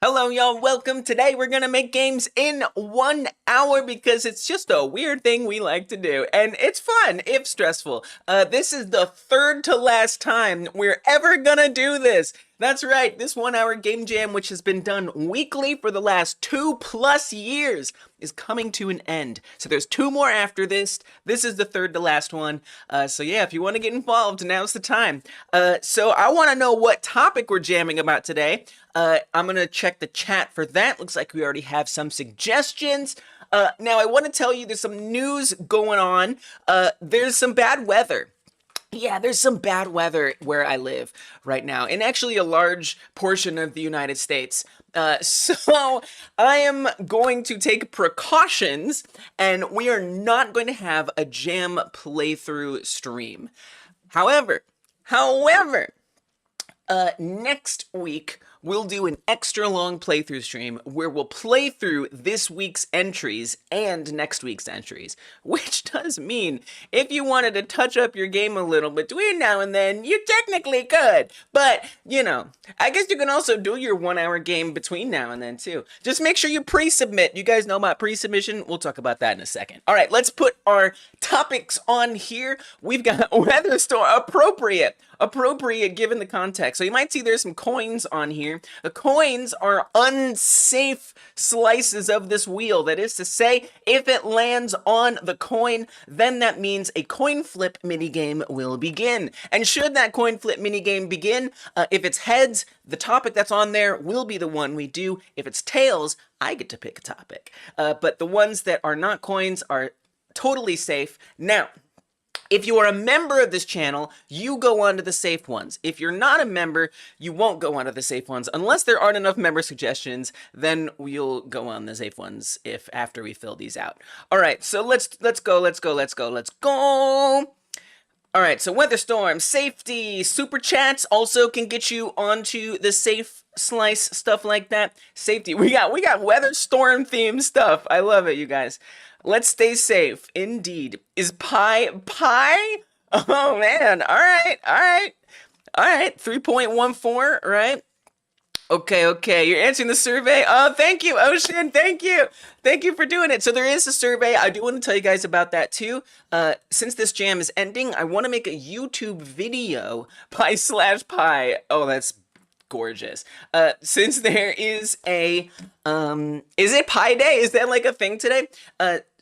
Hello, y'all. Welcome. Today we're gonna make games in 1 hour because it's just a weird thing we like to do, and it's fun if stressful. This is the third to last time we're ever gonna do this. That's right, this 1 hour game jam, which has been done weekly for the last 2+ years, is coming to an end. So there's 2 more after this. This is the third to last one. So yeah, if you want to get involved, now's the time. So I want to know what topic we're jamming about today. I'm gonna check the chat for that. Looks like we already have some suggestions. Now I want to tell you there's some news going on. There's some bad weather. Yeah, there's some bad weather where I live right now, and actually a large portion of the United States. So I am going to take precautions, and we are not going to have a jam playthrough stream. However, next week, we'll do an extra long playthrough stream where we'll play through this week's entries and next week's entries, which does mean if you wanted to touch up your game a little between now and then, you technically could. But, you know, I guess you can also do your 1 hour game between now and then too. Just make sure you pre-submit. You guys know about pre-submission? We'll talk about that in a second. All right, let's put our topics on here. We've got weather storm, appropriate given the context. So you might see there's some coins on here. The coins are unsafe slices of this wheel. That is to say, if it lands on the coin, then that means a coin flip minigame will begin. And should that coin flip minigame begin, if it's heads, the topic that's on there will be the one we do. If it's tails, I get to pick a topic. But the ones that are not coins are totally safe. Now, if you are a member of this channel, you go on to the safe ones. If you're not a member, you won't go on to the safe ones. Unless there aren't enough member suggestions, then we'll go on the safe ones after we fill these out. All right, so let's go. All right, so weather storm, safety, super chats also can get you onto the safe slice, stuff like that. Safety, we got weather storm themed stuff. I love it, you guys. Let's stay safe. Indeed. Is pie? Oh man. All right. 3.14, right? Okay. You're answering the survey. Oh, thank you, Ocean. Thank you for doing it. So there is a survey. I do want to tell you guys about that too. Since this jam is ending, I want to make a YouTube video pie/pie. Oh, that's gorgeous. Since there is a is it Pi Day? Is that like a thing today?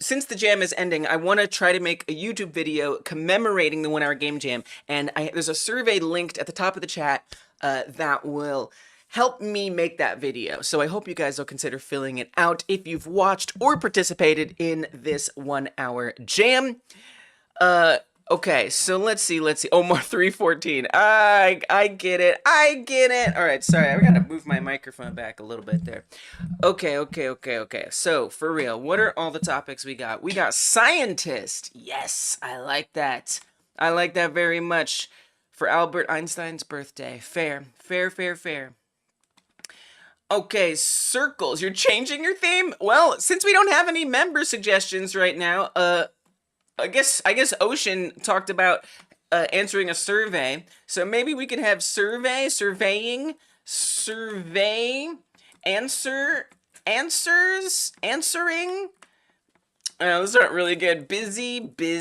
Since the jam is ending, I want to try to make a YouTube video commemorating the 1 hour game jam, and there's a survey linked at the top of the chat that will help me make that video. So I hope you guys will consider filling it out if you've watched or participated in this 1 hour jam. Okay, so let's see. Oh, more 314. I get it. All right, sorry. I gotta move my microphone back a little bit there. Okay. So, for real, what are all the topics we got? We got scientist. Yes, I like that. I like that very much. For Albert Einstein's birthday. Fair. Okay, circles. You're changing your theme? Well, since we don't have any member suggestions right now, I guess Ocean talked about answering a survey, so maybe we could have answering. Those aren't really good. Business.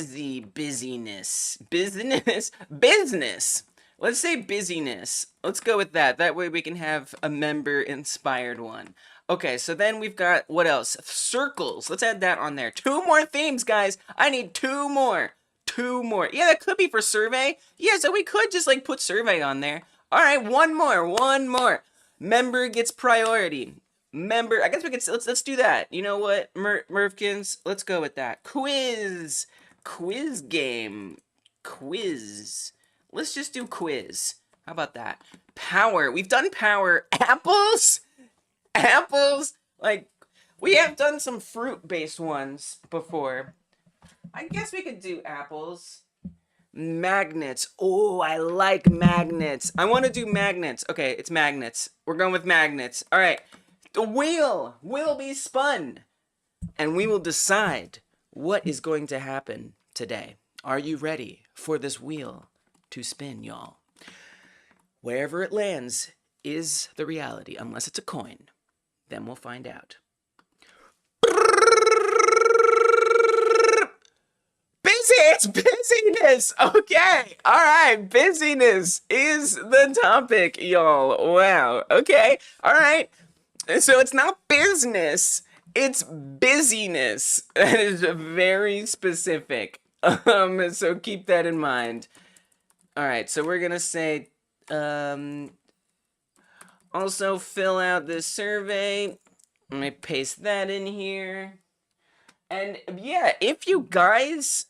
Let's say busyness. Let's go with that. That way we can have a member-inspired one. Okay, so then we've got, what else? Circles. Let's add that on there. 2 more themes, guys. I need 2 more. 2 more. Yeah, that could be for survey. Yeah, so we could just, like, put survey on there. All right, 1 more. Member gets priority. I guess we could, let's do that. You know what, Mervkins? Let's go with that. Quiz game. Let's just do quiz. How about that? Power. We've done power. Apples? Like, we have done some fruit-based ones before. I guess we could do apples. Magnets. Oh, I like magnets. I want to do magnets. Okay, it's magnets. We're going with magnets. All right. The wheel will be spun, and we will decide what is going to happen today. Are you ready for this wheel to spin, y'all? Wherever it lands is the reality, unless it's a coin. Then we'll find out. It's busyness. Okay. All right. Busyness is the topic, y'all. Wow. Okay. All right. So it's not business. It's busyness. That is very specific. So keep that in mind. All right. So we're going to say, also fill out this survey. Let me paste that in here. And yeah, if you guys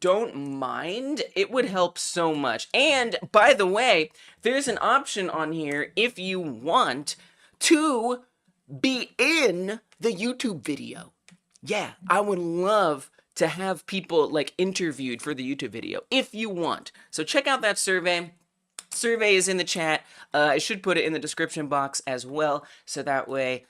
don't mind, it would help so much. And by the way, there's an option on here if you want to be in the YouTube video. Yeah, I would love to have people like interviewed for the YouTube video if you want. So check out that survey. Survey is in the chat. I should put it in the description box as well, so that way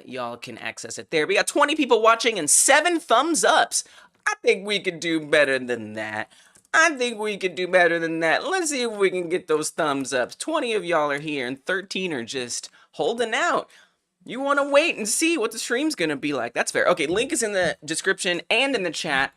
y'all can access it there. We got 20 people watching and 7 thumbs ups. I think we could do better than that. Let's see if we can get those thumbs ups. 20 of y'all are here and 13 are just holding out. You want to wait and see what the stream's going to be like. That's fair. Okay, link is in the description and in the chat.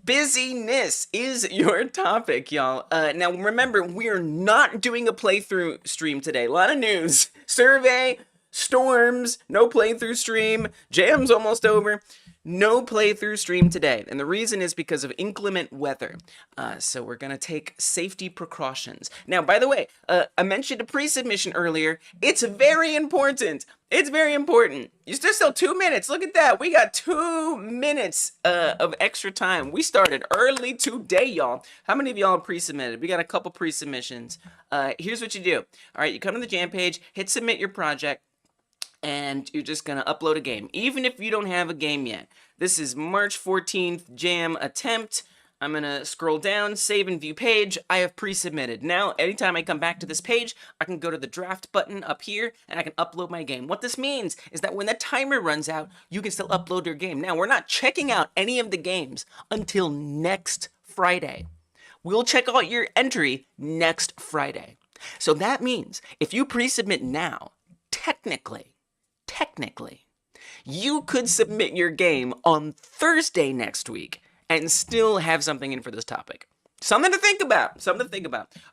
Busyness is your topic, y'all. Now, remember, we're not doing a playthrough stream today. A lot of news. Survey, storms, no playthrough stream. Jam's almost over. No playthrough stream today, and the reason is because of inclement weather. So we're gonna take safety precautions. Now, by the way, I mentioned a pre-submission earlier. It's very important. It's very important. There's still 2 minutes. Look at that. We got 2 minutes of extra time. We started early today, y'all. How many of y'all pre-submitted? We got a couple pre-submissions. Here's what you do. All right, you come to the Jam page, hit submit your project, and you're just gonna upload a game, even if you don't have a game yet. This is March 14th Jam attempt. I'm gonna scroll down, save and view page. I have pre-submitted. Now, anytime I come back to this page, I can go to the draft button up here and I can upload my game. What this means is that when the timer runs out, you can still upload your game. Now, we're not checking out any of the games until next Friday. We'll check out your entry next Friday. So that means if you pre-submit now, technically, you could submit your game on Thursday next week and still have something in for this topic. Something to think about.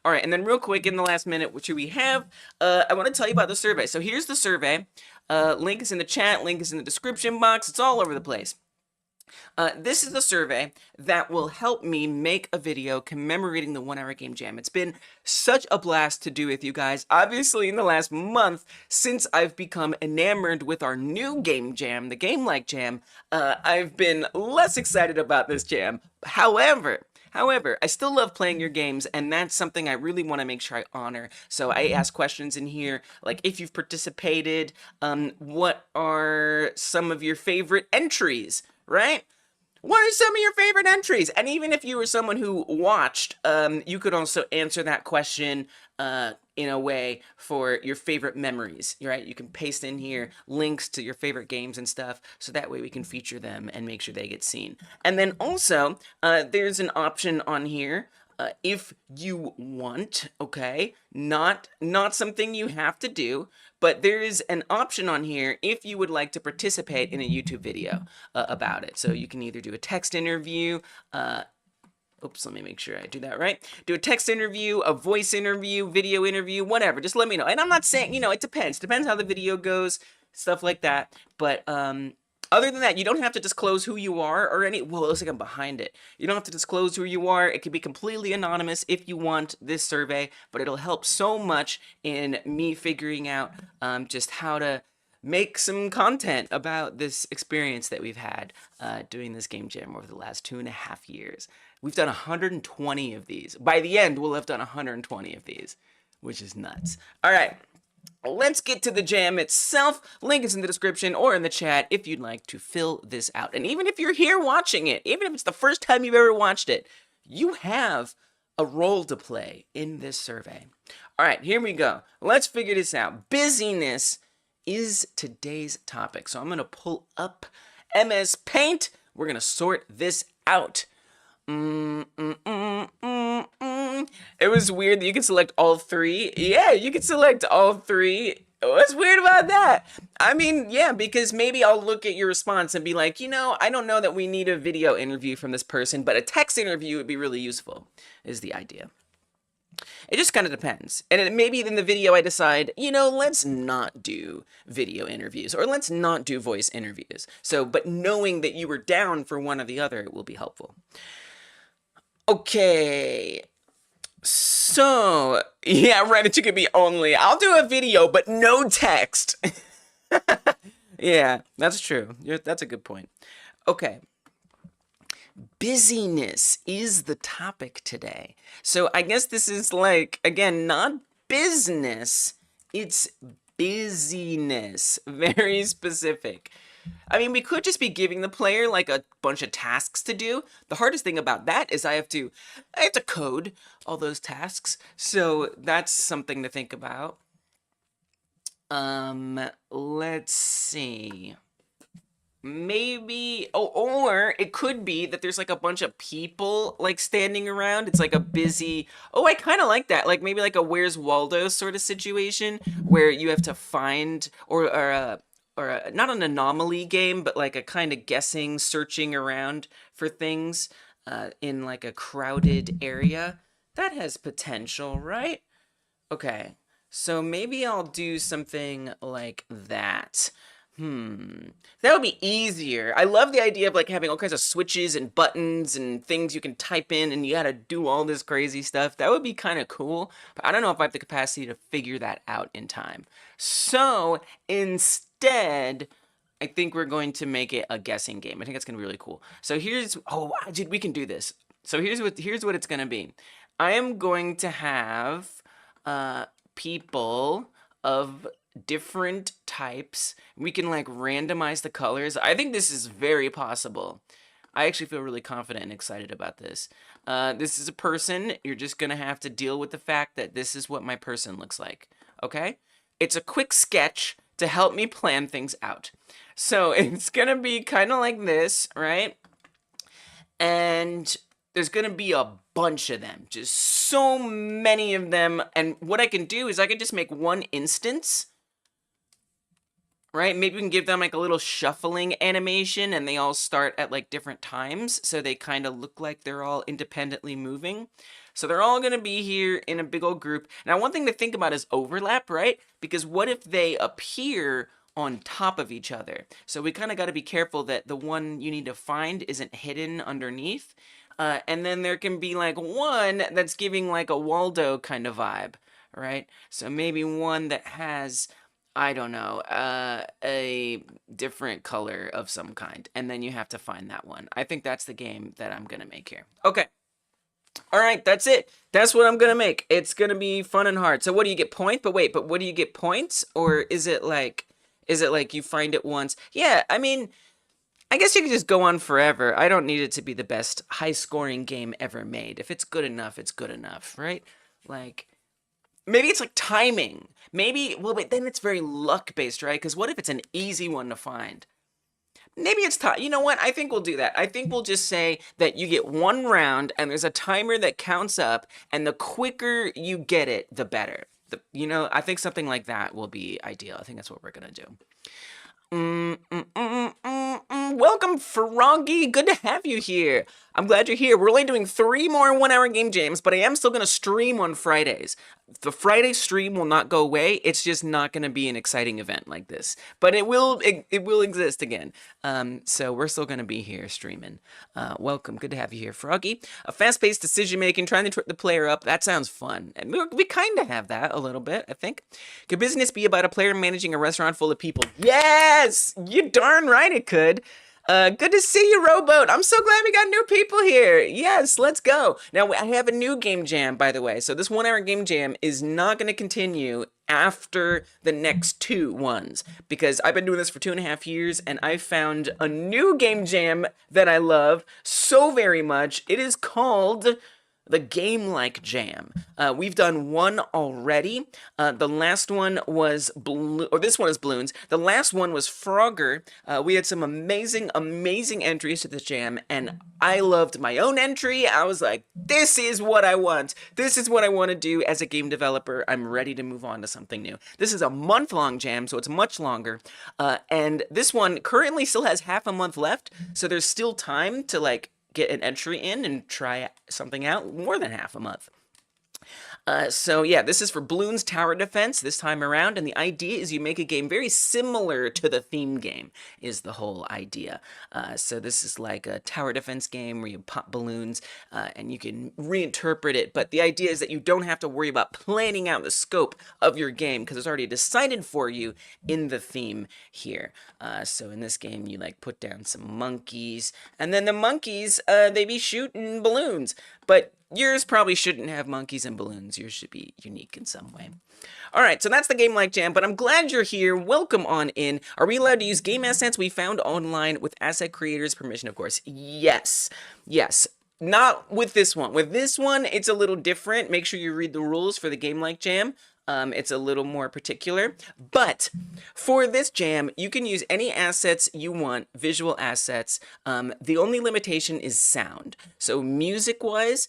All right, and then real quick in the last minute, which we have, I want to tell you about the survey. So here's the survey. Link is in the chat, link is in the description box. It's all over the place. This is the survey that will help me make a video commemorating the 1 hour game jam. It's been such a blast to do with you guys. Obviously, in the last month, since I've become enamored with our new game jam, the Game Like Jam, I've been less excited about this jam. However, I still love playing your games, and that's something I really want to make sure I honor. So I ask questions in here, like if you've participated, what are some of your favorite entries, right? What are some of your favorite entries? And even if you were someone who watched, you could also answer that question in a way for your favorite memories, right? You can paste in here links to your favorite games and stuff, so that way we can feature them and make sure they get seen. And then also, there's an option on here, if you want, okay? Not something you have to do, but there is an option on here if you would like to participate in a YouTube video about it. So you can either do a text interview, oops, let me make sure I do that right. Do a text interview, a voice interview, video interview, whatever. Just let me know. And I'm not saying, it depends. Depends how the video goes, stuff like that. But other than that, you don't have to disclose who you are or well, it looks like I'm behind it. You don't have to disclose who you are. It can be completely anonymous if you want this survey, but it'll help so much in me figuring out just how to make some content about this experience that we've had doing this game jam over the last 2.5 years. We've done 120 of these. By the end, we'll have done 120 of these, which is nuts. All right. Let's get to the jam itself. Link is in the description or in the chat if you'd like to fill this out. And even if you're here watching it, even if it's the first time you've ever watched it, you have a role to play in this survey. All right, here we go. Let's figure this out. Busyness is today's topic. So I'm going to pull up MS Paint. We're going to sort this out. It was weird that you could select all 3. Yeah, you could select all 3. What's weird about that? I mean, yeah, because maybe I'll look at your response and be like, I don't know that we need a video interview from this person, but a text interview would be really useful, is the idea. It just kind of depends. And maybe in the video I decide, let's not do video interviews or let's not do voice interviews. So, but knowing that you were down for one or the other will be helpful. Okay. So, yeah, right, it could be only. I'll do a video, but no text. Yeah, that's true. That's a good point. Okay. Busyness is the topic today. So I guess this is like, again, not business, it's busyness. Very specific. I mean, we could just be giving the player like a bunch of tasks to do. The hardest thing about that is I have to code all those tasks. So that's something to think about. Let's see. Maybe, or it could be that there's like a bunch of people like standing around. It's like a busy, I kind of like that. Like maybe like a Where's Waldo sort of situation where you have to find, or not an anomaly game, but like a kind of guessing, searching around for things in like a crowded area. That has potential, right? Okay, so maybe I'll do something like that. That would be easier. I love the idea of like having all kinds of switches and buttons and things you can type in and you gotta do all this crazy stuff. That would be kind of cool, but I don't know if I have the capacity to figure that out in time. So instead, I think we're going to make it a guessing game. I think that's gonna be really cool. So here's, dude, we can do this. So here's what it's gonna be. I am going to have people of different types. We can like randomize the colors. I think this is very possible. I actually feel really confident and excited about this. This is a person. You're just gonna have to deal with the fact that this is what my person looks like. Okay? It's a quick sketch to help me plan things out. So it's gonna be kind of like this, right? And there's gonna be a bunch of them, just so many of them. And what I can do is I can just make one instance, right? Maybe we can give them like a little shuffling animation and they all start at like different times. So they kind of look like they're all independently moving. So they're all going to be here in a big old group. Now, one thing to think about is overlap, right? Because what if they appear on top of each other? So we kind of got to be careful that the one you need to find isn't hidden underneath. And then there can be like one that's giving like a Waldo kind of vibe, right? So maybe one that has, I don't know, a different color of some kind. And then you have to find that one. I think that's the game that I'm going to make here. Okay. All right, that's it. That's what I'm going to make. It's going to be fun and hard. So what do you get points? But wait, what do you get points? Or is it like you find it once? Yeah, I mean, I guess you could just go on forever. I don't need it to be the best high-scoring game ever made. If it's good enough, it's good enough, right? Like, maybe it's like timing. Maybe, well, but then it's very luck-based, right? Because what if it's an easy one to find? Maybe it's time. You know what? I think we'll do that. I think we'll just say that you get one round and there's a timer that counts up, and the quicker you get it, the better. I think something like that will be ideal. I think that's what we're going to do. Welcome, Froggy. Good to have you here. I'm glad you're here. We're only doing 3 more 1-hour game jams, but I am still going to stream on Fridays. The Friday stream will not go away. It's just not going to be an exciting event like this. But it will exist again. So we're still going to be here streaming. Welcome. Good to have you here, Froggy. A fast-paced decision-making, trying to trip the player up. That sounds fun. And we kind of have that a little bit, I think. Could business be about a player managing a restaurant full of people? Yes! You darn right it could. Good to see you, Rowboat. I'm so glad we got new people here. Yes, let's go. Now, I have a new game jam, by the way. So this 1-hour game jam is not going to continue after the next 2 ones, because I've been doing this for 2.5 years, and I found a new game jam that I love so very much. It is called the game-like jam. We've done one already. The last one was this one is balloons. The last one was Frogger. We had some amazing entries to this jam, and I loved my own entry. I was like, this is what I want. This is what I want to do as a game developer. I'm ready to move on to something new. This is a month-long jam, so it's much longer. And this one currently still has half a month left, so there's still time to like get an entry in and try something out more than half a month. So yeah, this is for Bloons Tower Defense this time around, and the idea is you make a game very similar to the theme game, is the whole idea. So this is like a tower defense game where you pop balloons, and you can reinterpret it, but the idea is that you don't have to worry about planning out the scope of your game, because it's already decided for you in the theme here. So in this game, you like put down some monkeys, and then the monkeys, they be shooting balloons, but yours probably shouldn't have monkeys and balloons. Yours should be unique in some way. All right, so that's the game like jam, but I'm glad you're here. Welcome on in. Are we allowed to use game assets we found online with asset creators' permission, of course? Yes. Yes. Not with this one. With this one, it's a little different. Make sure you read the rules for the game like jam. It's a little more particular, but for this jam, you can use any assets you want, visual assets. The only limitation is sound. So music-wise,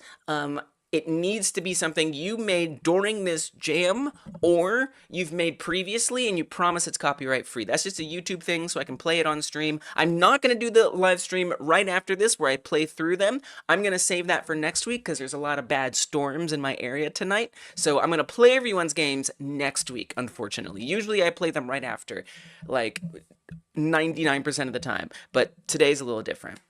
it needs to be something you made during this jam, or you've made previously and you promise it's copyright free. That's just a YouTube thing, so I can play it on stream. I'm not going to do the live stream right after this where I play through them. I'm going to save that for next week because there's a lot of bad storms in my area tonight. So I'm going to play everyone's games next week, unfortunately. Usually I play them right after, like 99% of the time, but today's a little different.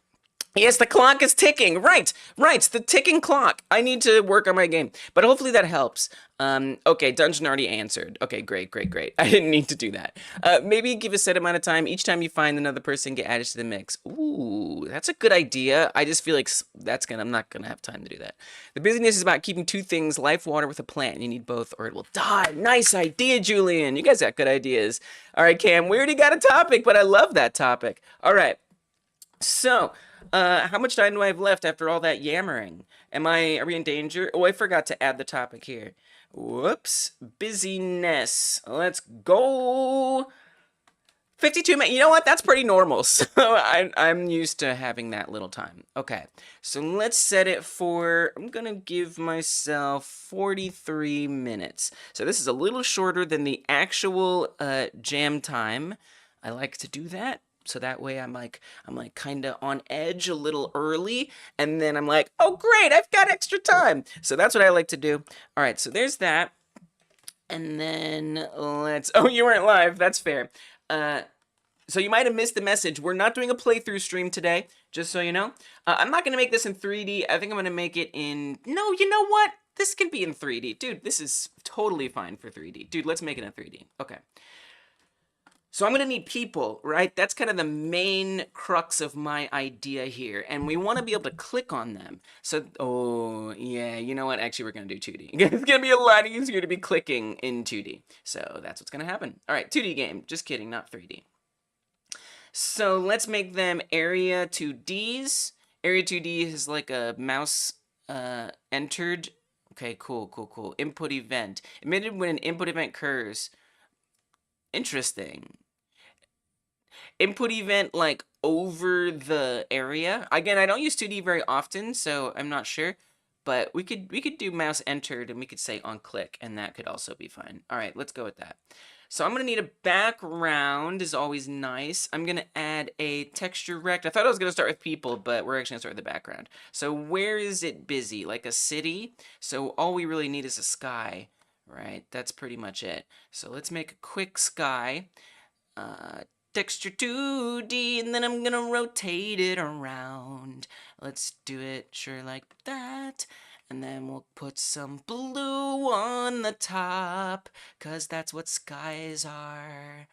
Yes, the clock is ticking. Right, the ticking clock. I need to work on my game, but hopefully that helps. Okay, dungeon already answered. Okay, great. I didn't need to do that. Maybe give a set amount of time. Each time you find another person, get added to the mix. Ooh, that's a good idea. I just feel like I'm not gonna have time to do that. The busyness is about keeping two things, life, water with a plant. You need both or it will die. Nice idea, Julian. You guys got good ideas. All right, Cam, we already got a topic, but I love that topic. All right, so... how much time do I have left after all that yammering? Are we in danger? Oh, I forgot to add the topic here. Whoops. Busyness. Let's go. 52 minutes. You know what? That's pretty normal. So I'm used to having that little time. Okay. So let's set it for, I'm going to give myself 43 minutes. So this is a little shorter than the actual jam time. I like to do that. So that way I'm like kind of on edge a little early, and then I'm like, oh great, I've got extra time. So that's what I like to do. All right, so there's that. And then oh, you weren't live, that's fair. So you might have missed the message. We're not doing a playthrough stream today, just so you know. I'm not gonna make this in 3D. I think I'm gonna make it in, no, you know what? This can be in 3D. Dude, this is totally fine for 3D. Dude, let's make it in 3D, okay. So I'm going to need people, right? That's kind of the main crux of my idea here. And we want to be able to click on them. So, oh, yeah, you know what? Actually, we're going to do 2D. It's going to be a lot easier to be clicking in 2D. So that's what's going to happen. All right, 2D game. Just kidding, not 3D. So let's make them area 2Ds. Area 2D is like a mouse entered. Okay, cool. Input event. Emitted when an input event occurs. Interesting. Input event like over the area. Again, I don't use 2D very often, so I'm not sure. But we could do mouse entered and we could say on click, and that could also be fine. All right, let's go with that. So I'm gonna need a background, is always nice. I'm gonna add a texture rect. I thought I was gonna start with people, but we're actually gonna start with the background. So where is it busy? Like a city? So all we really need is a sky. Right, that's pretty much it. So let's make a quick sky, texture 2D, and then I'm gonna rotate it around. Let's do it, sure, like that. And then we'll put some blue on the top, cause that's what skies are.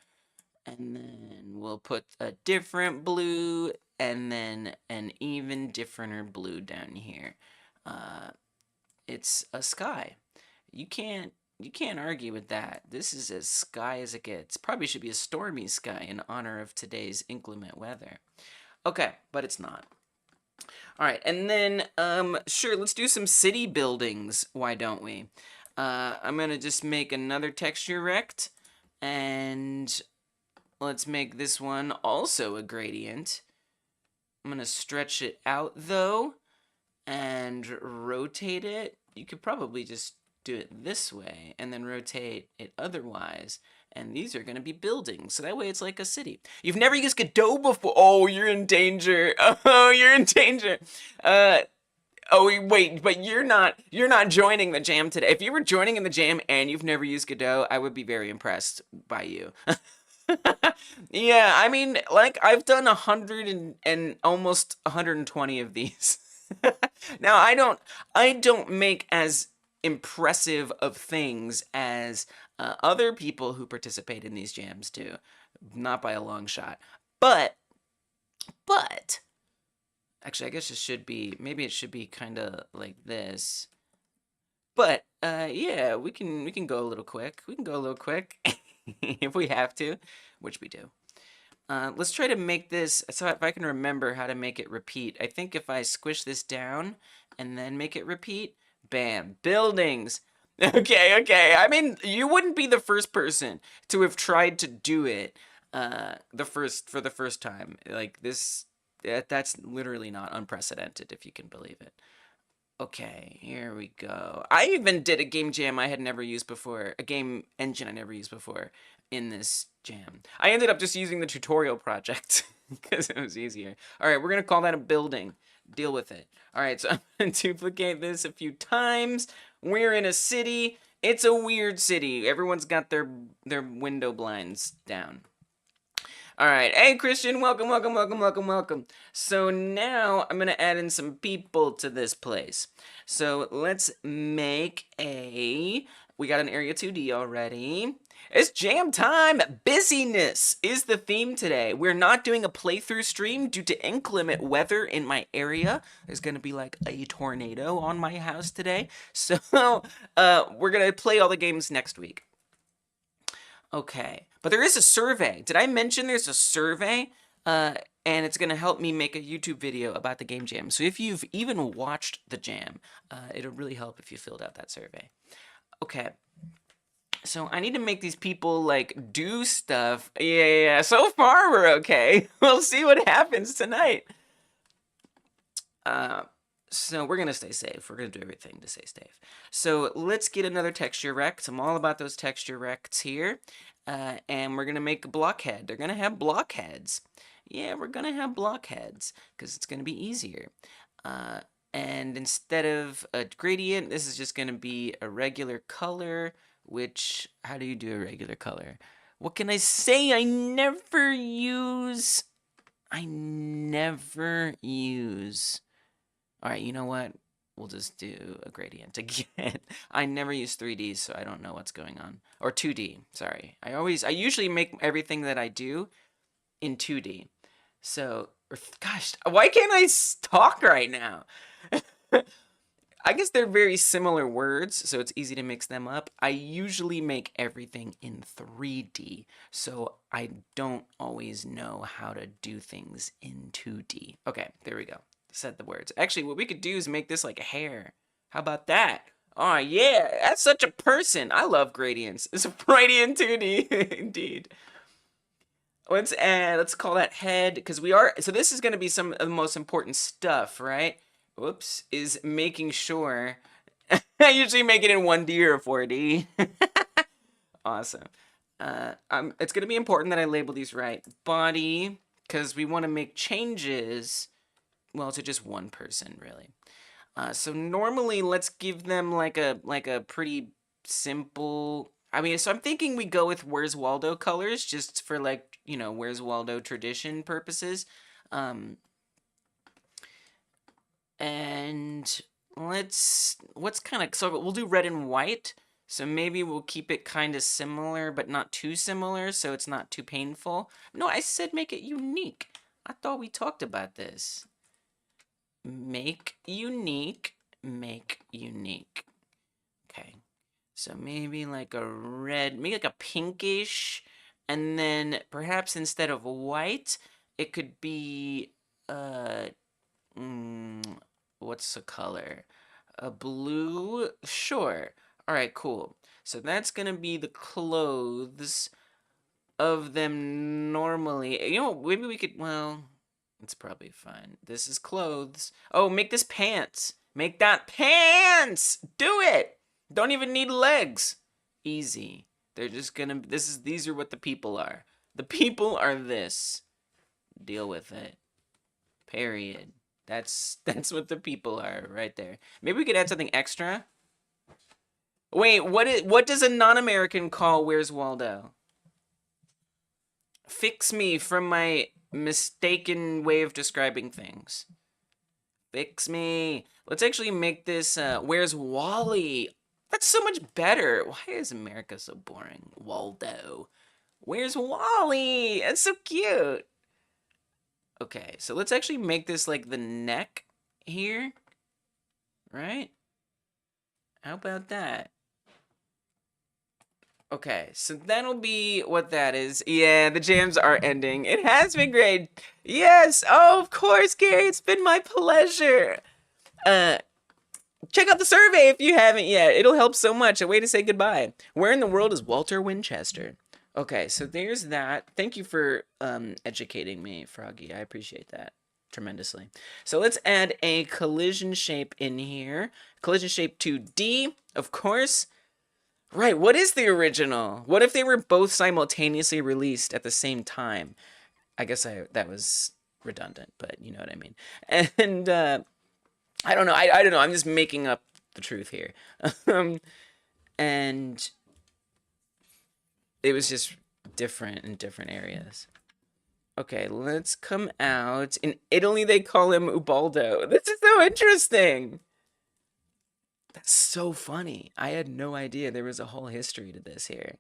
And then we'll put a different blue, and then an even differenter blue down here. It's a sky. You can't argue with that. This is as sky as it gets. Probably should be a stormy sky in honor of today's inclement weather. Okay, but it's not. All right, and then sure, let's do some city buildings. Why don't we? I'm gonna just make another texture rect, and let's make this one also a gradient. I'm gonna stretch it out though, and rotate it. You could probably just do it this way, and then rotate it otherwise. And these are gonna be buildings, so that way it's like a city. You've never used Godot before? Oh, you're in danger. Oh, you're in danger. Uh, Oh wait, but you're not joining the jam today. If you were joining in the jam and you've never used Godot, I would be very impressed by you. Yeah, I mean, like I've done 100 and almost 120 of these. Now I don't make as impressive of things as other people who participate in these jams do, not by a long shot. But actually, I guess maybe it should be kind of like this. But yeah, we can go a little quick. We can go a little quick if we have to, which we do. Let's try to make this, so if I can remember how to make it repeat. I think if I squish this down and then make it repeat, bam, buildings. Okay. I mean, you wouldn't be the first person to have tried to do it for the first time. Like this, that's literally not unprecedented, if you can believe it. Okay, here we go. I even did a game jam I had never used before, a game engine I never used before in this jam. I ended up just using the tutorial project because it was easier. All right, we're going to call that a building. Deal with it. All right, so I'm going to duplicate this a few times. We're in a city. It's a weird city. Everyone's got their window blinds down. All right. Hey, Christian, welcome. So now I'm going to add in some people to this place. So let's make we got an Area 2D already. It's jam time! Busyness is the theme today. We're not doing a playthrough stream due to inclement weather in my area. There's going to be like a tornado on my house today. So we're going to play all the games next week. Okay, but there is a survey. Did I mention there's a survey? And it's going to help me make a YouTube video about the game jam. So if you've even watched the jam, it'll really help if you filled out that survey. Okay, so I need to make these people, like, do stuff. Yeah, so far we're okay. We'll see what happens tonight. So we're going to stay safe. We're going to do everything to stay safe. So let's get another texture rect. I'm all about those texture rects here. And we're going to make a blockhead. They're going to have blockheads. Yeah, we're going to have blockheads because it's going to be easier. And instead of a gradient, this is just going to be a regular color, which, how do you do a regular color? What can I say? I never use. All right, you know what? We'll just do a gradient again. I never use 3D, so I don't know what's going on. Or 2D, sorry. I usually make everything that I do in 2D. So, gosh, why can't I talk right now? I guess they're very similar words, so it's easy to mix them up. I usually make everything in 3D, so I don't always know how to do things in 2D. Okay, there we go. Said the words. Actually, what we could do is make this like a hair. How about that? Oh, yeah, that's such a person. I love gradients. It's a gradient 2D, indeed. Let's call that head, because so this is going to be some of the most important stuff, right? Whoops, is making sure. I usually make it in 1D or 4D. Awesome. It's going to be important that I label these right. Body, because we want to make changes, well, to just one person, really. So normally, let's give them like a pretty simple. I mean, so I'm thinking we go with Where's Waldo colors, just for like, Where's Waldo tradition purposes. And what's kind of, so we'll do red and white. So maybe we'll keep it kind of similar, but not too similar, so it's not too painful. No, I said make it unique. I thought we talked about this. Make unique. Okay. So maybe like a red, maybe like a pinkish, and then perhaps instead of white, it could be What's the color? A blue? Sure. All right, cool. So that's gonna be the clothes of them normally. You know, maybe we could, well, it's probably fine. This is clothes. Oh, make this pants. Make that pants! Do it! Don't even need legs. Easy. They're just gonna, these are what the people are. The people are this. Deal with it. Period. That's what the people are right there. Maybe we could add something extra. Wait, what does a non-American call Where's Waldo? Fix me from my mistaken way of describing things. Fix me. Let's actually make this, Where's Wally? That's so much better. Why is America so boring? Waldo. Where's Wally? That's so cute. Okay, so let's actually make this like the neck here. Right? How about that? Okay, so that'll be what that is. Yeah, the jams are ending. It has been great. Yes, oh, of course, Gary. It's been my pleasure. Check out the survey if you haven't yet. It'll help so much. A way to say goodbye. Where in the world is Walter Winchester? Okay, so there's that. Thank you for educating me, Froggy. I appreciate that tremendously. So let's add a collision shape in here. Collision shape 2D, of course. Right, what is the original? What if they were both simultaneously released at the same time? I guess that was redundant, but you know what I mean. And I don't know. I don't know. I'm just making up the truth here. And it was just different in different areas. Okay, let's come out. In Italy, they call him Ubaldo. This is so interesting. That's so funny. I had no idea there was a whole history to this here.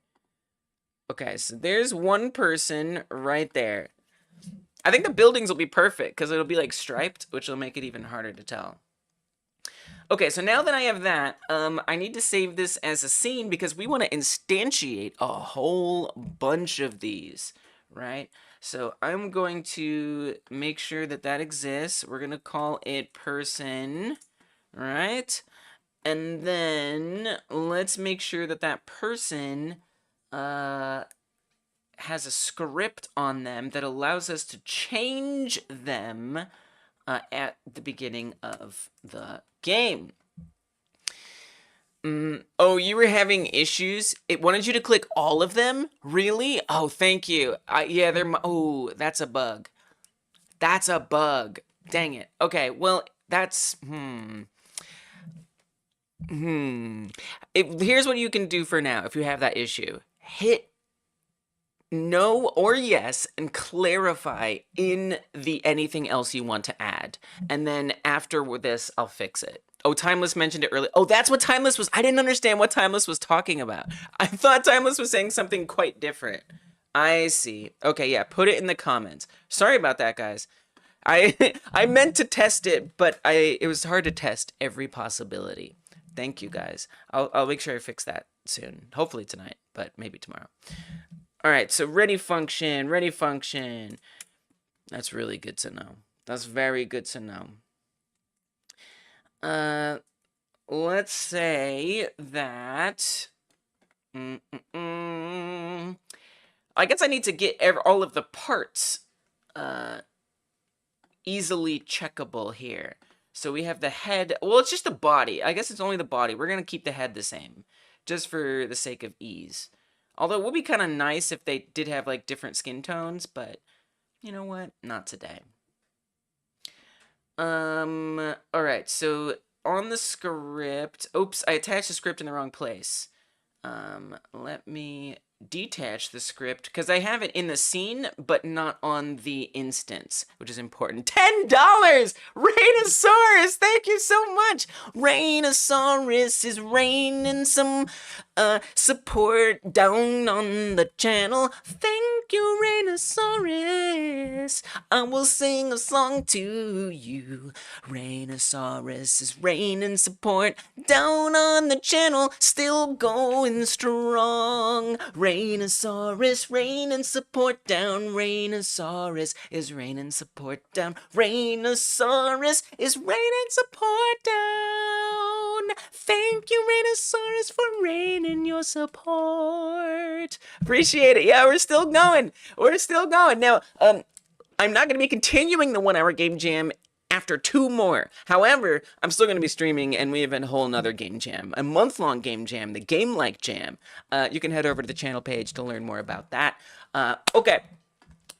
Okay, so there's one person right there. I think the buildings will be perfect because it'll be like striped, which will make it even harder to tell. Okay, so now that I have that, I need to save this as a scene because we want to instantiate a whole bunch of these, right? So I'm going to make sure that that exists. We're going to call it person, right? And then let's make sure that that person has a script on them that allows us to change them at the beginning of the game. Oh, you were having issues? It wanted you to click all of them? Really? Oh, thank you. Yeah, oh, that's a bug. That's a bug. Dang it. Okay, well, that's, here's what you can do for now if you have that issue. Hit no or yes and clarify in the anything else you want to add. And then after this, I'll fix it. Oh, Timeless mentioned it earlier. Oh, that's what Timeless was. I didn't understand what Timeless was talking about. I thought Timeless was saying something quite different. I see. Okay, yeah, put it in the comments. Sorry about that, guys. I meant to test it, but it was hard to test every possibility. Thank you, guys. I'll make sure I fix that soon. Hopefully tonight, but maybe tomorrow. All right, so ready function. That's really good to know. That's very good to know. Let's say that, I guess I need to get all of the parts, easily checkable here. So we have the head, well, it's just the body. I guess it's only the body. We're gonna keep the head the same, just for the sake of ease. Although it would be kind of nice if they did have like different skin tones, but you know what? Not today. Alright, so on the script, oops, I attached the script in the wrong place. Let me detach the script, because I have it in the scene, but not on the instance, which is important. $10! Rainosaurus, thank you so much! Rainosaurus is raining some, support down on the channel. Thank Thank you, Rainosaurus. I will sing a song to you. Rainosaurus is raining support down on the channel, still going strong. Rainosaurus raining support down. Rainosaurus is raining support down. Rainosaurus is raining support down. Thank you, Rainosaurus, for raining your support. Appreciate it. Yeah, we're still going. We're still going. Now, I'm not going to be continuing the 1 hour game jam after 2 more. However, I'm still going to be streaming, and we have a whole nother game jam, a month-long game jam, the Game Like Jam. You can head over to the channel page to learn more about that. Okay.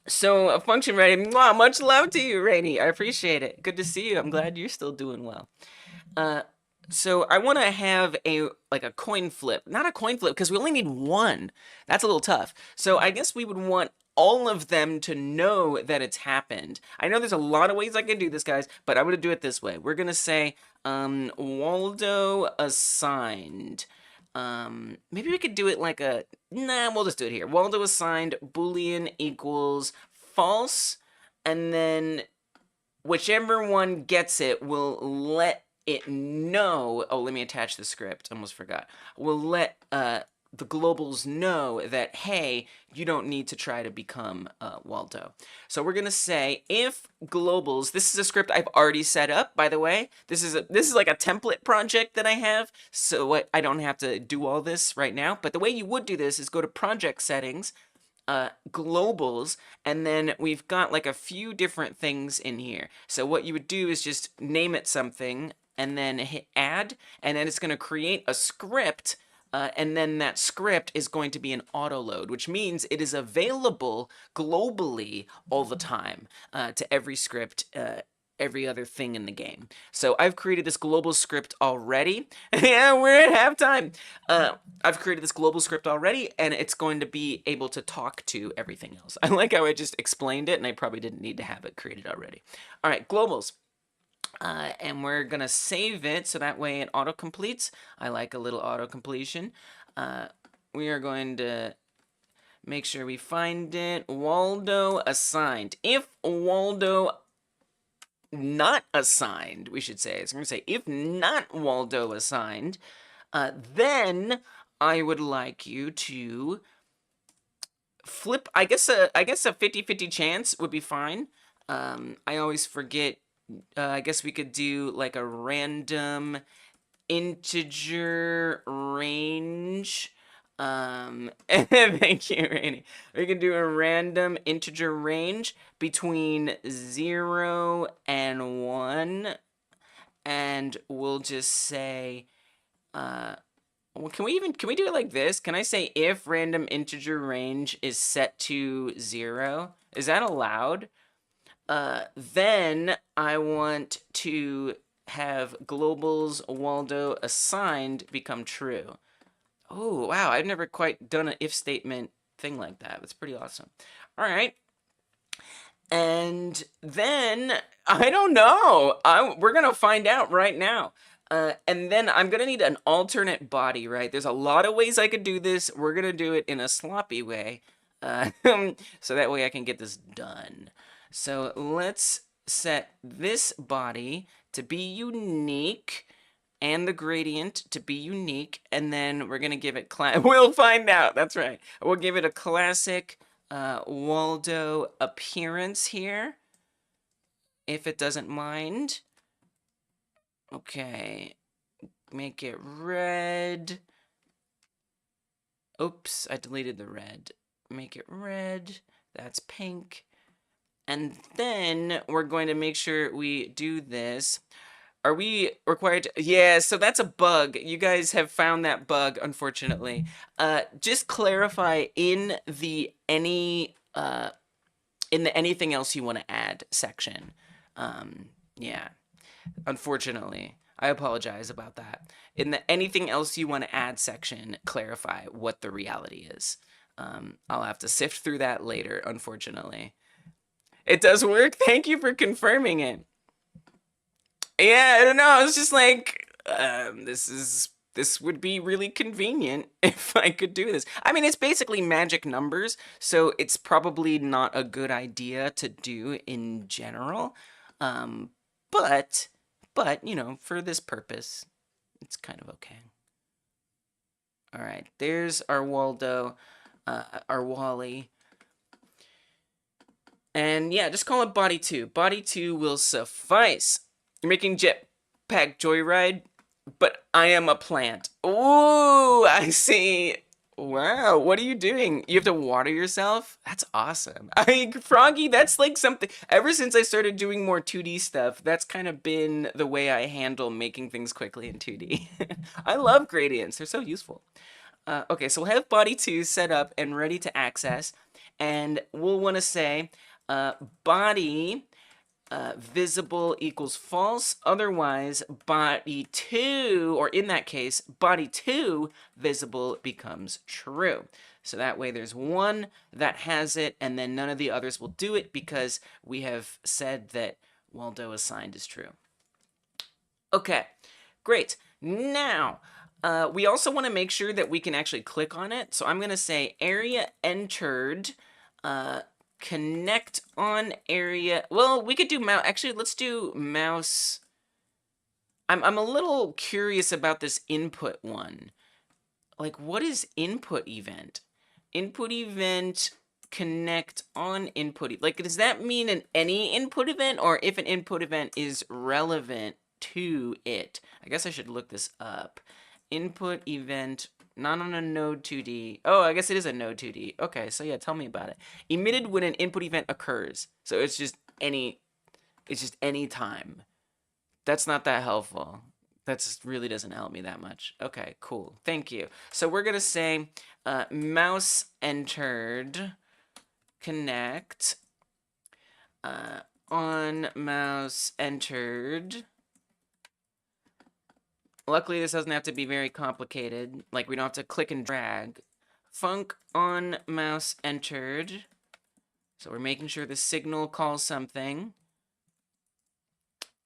So, a function ready. Mwah, much love to you, Rainy. I appreciate it. Good to see you. I'm glad you're still doing well. So I want to have a coin flip. Not a coin flip, because we only need 1. That's a little tough. So I guess we would want all of them to know that it's happened. I know there's a lot of ways I can do this, guys, but I'm going to do it this way. We're going to say, Waldo assigned. Maybe we could do it like a... Nah, we'll just do it here. Waldo assigned Boolean equals false, and then whichever one gets it will let it know. Oh, let me attach the script. Almost forgot. We'll let the globals know that, hey, you don't need to try to become Waldo. So we're gonna say if globals. This is a script I've already set up, by the way. This is like a template project that I have, so I don't have to do all this right now. But the way you would do this is go to project settings, globals, and then we've got like a few different things in here. So what you would do is just name it something, and then hit add, and then it's going to create a script, and then that script is going to be an auto load, which means it is available globally all the time to every script, every other thing in the game. So I've created this global script already. Yeah, we're at halftime. I've created this global script already, and it's going to be able to talk to everything else. I like how I just explained it, and I probably didn't need to have it created already. All right, globals. And we're going to save it so that way it auto-completes. I like a little auto-completion. We are going to make sure we find it. Waldo assigned. If Waldo not assigned, we should say. So I'm going to say if not Waldo assigned, then I would like you to flip. I guess a 50-50 chance would be fine. I always forget. I guess we could do like a random integer range. Thank you, Rainy. We can do a random integer range between 0 and 1. And we'll just say, well, can we do it like this? Can I say if random integer range is set to 0? Is that allowed? Then I want to have globals Waldo assigned become true. Oh, wow. I've never quite done an if statement thing like that. That's pretty awesome. All right. And then, I don't know. We're going to find out right now. And then I'm going to need an alternate body, right? There's a lot of ways I could do this. We're going to do it in a sloppy way. So that way I can get this done. So let's set this body to be unique and the gradient to be unique, and then we're going to give it we'll find out. That's right. We'll give it a classic Waldo appearance here, if it doesn't mind. Okay. Make it red. Oops, I deleted the red. Make it red. That's pink. And then we're going to make sure we do this. Are we required to? Yeah, so that's a bug. You guys have found that bug, unfortunately. Just clarify in the anything else you want to add section. Yeah, unfortunately. I apologize about that. In the anything else you want to add section, clarify what the reality is. I'll have to sift through that later, unfortunately. It does work? Thank you for confirming it. Yeah, I don't know. It's just like, this is this would be really convenient if I could do this. I mean, it's basically magic numbers, so it's probably not a good idea to do in general. But, you know, for this purpose, it's kind of okay. All right, there's our Waldo, our Wally. And yeah, just call it Body 2. Body 2 will suffice. You're making Jetpack Joyride, but I am a plant. Ooh, I see. Wow, what are you doing? You have to water yourself? That's awesome. Froggy, that's like something, ever since I started doing more 2D stuff, that's kind of been the way I handle making things quickly in 2D. I love gradients, they're so useful. Okay, so we'll have Body 2 set up and ready to access, and we'll want to say body visible equals false, otherwise body 2, or in that case, body 2 visible becomes true. So that way there's one that has it, and then none of the others will do it because we have said that Waldo assigned is true. Okay, great. Now, we also want to make sure that we can actually click on it. So I'm going to say area entered, connect on area. Well, we could do mouse. Actually, let's do mouse. I'm a little curious about this input one. Like, what is input event? Input event connect on input. Like, does that mean an any input event, or if an input event is relevant to it? I guess I should look this up. Input event, not on a node 2D. Oh, I guess it is a node 2D. Okay, so yeah, tell me about it. Emitted when an input event occurs. So it's just any time. That's not that helpful. That just really doesn't help me that much. Okay, cool. Thank you. So we're gonna say mouse entered connect on mouse entered. Luckily, this doesn't have to be very complicated. Like, we don't have to click and drag. Func on mouse entered. So we're making sure the signal calls something.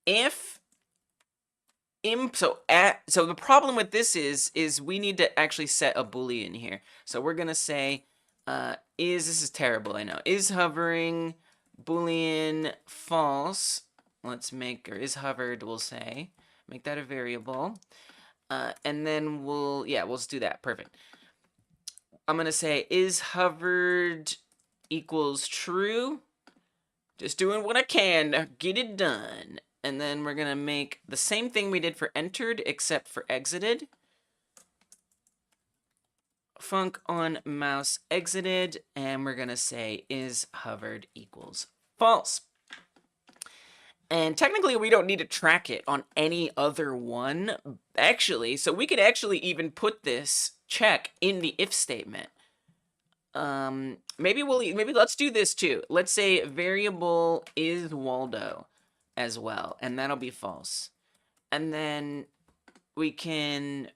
If so the problem with this is we need to actually set a Boolean here. So we're gonna say this is terrible, I know. Is hovering Boolean false. Let's make, or is hovered, we'll say. Make that a variable. And then we'll just do that. Perfect. I'm going to say is hovered equals true. Just doing what I can to get it done. And then we're going to make the same thing we did for entered, except for exited. Func on mouse exited. And we're going to say is hovered equals false. And technically, we don't need to track it on any other one, actually. So we could actually even put this check in the if statement. Maybe let's do this too. Let's say variable is Waldo as well, and that'll be false. And then we can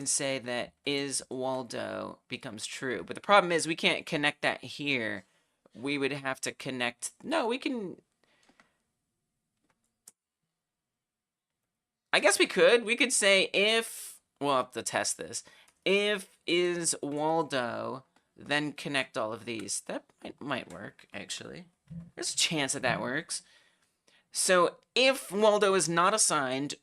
say that is Waldo becomes true. But the problem is we can't connect that here. We would have to connect. No, we can. I guess we could. We could say if. We'll have to test this. If is Waldo, then connect all of these. That might work, actually. There's a chance that that works. So if Waldo is not assigned,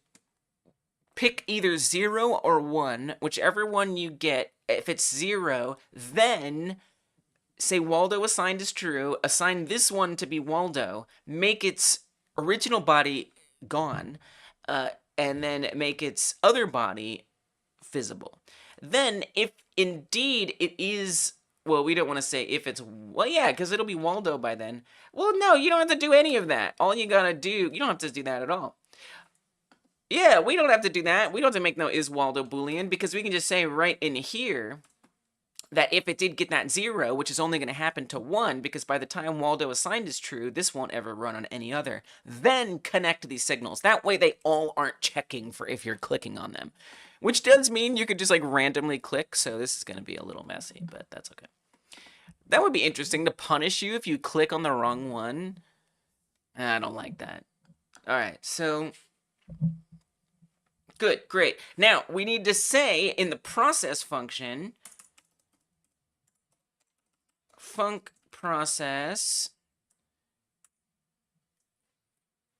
pick either 0 or 1, whichever one you get. If it's 0, then say Waldo assigned is true, assign this one to be Waldo, make its original body gone, and then make its other body visible. Then, if indeed it is, well, we don't want to say if it's, well, yeah, because it'll be Waldo by then. Well, no, you don't have to do any of that. All you gotta do, you don't have to do that at all. Yeah, we don't have to do that. We don't have to make no is Waldo Boolean, because we can just say right in here that if it did get that 0, which is only going to happen to 1, because by the time Waldo assigned is true, this won't ever run on any other, then connect these signals. That way they all aren't checking for if you're clicking on them. Which does mean you could just like randomly click, so this is going to be a little messy, but that's okay. That would be interesting to punish you if you click on the wrong one. I don't like that. All right, so Good, great. Now, we need to say in the process function, func process.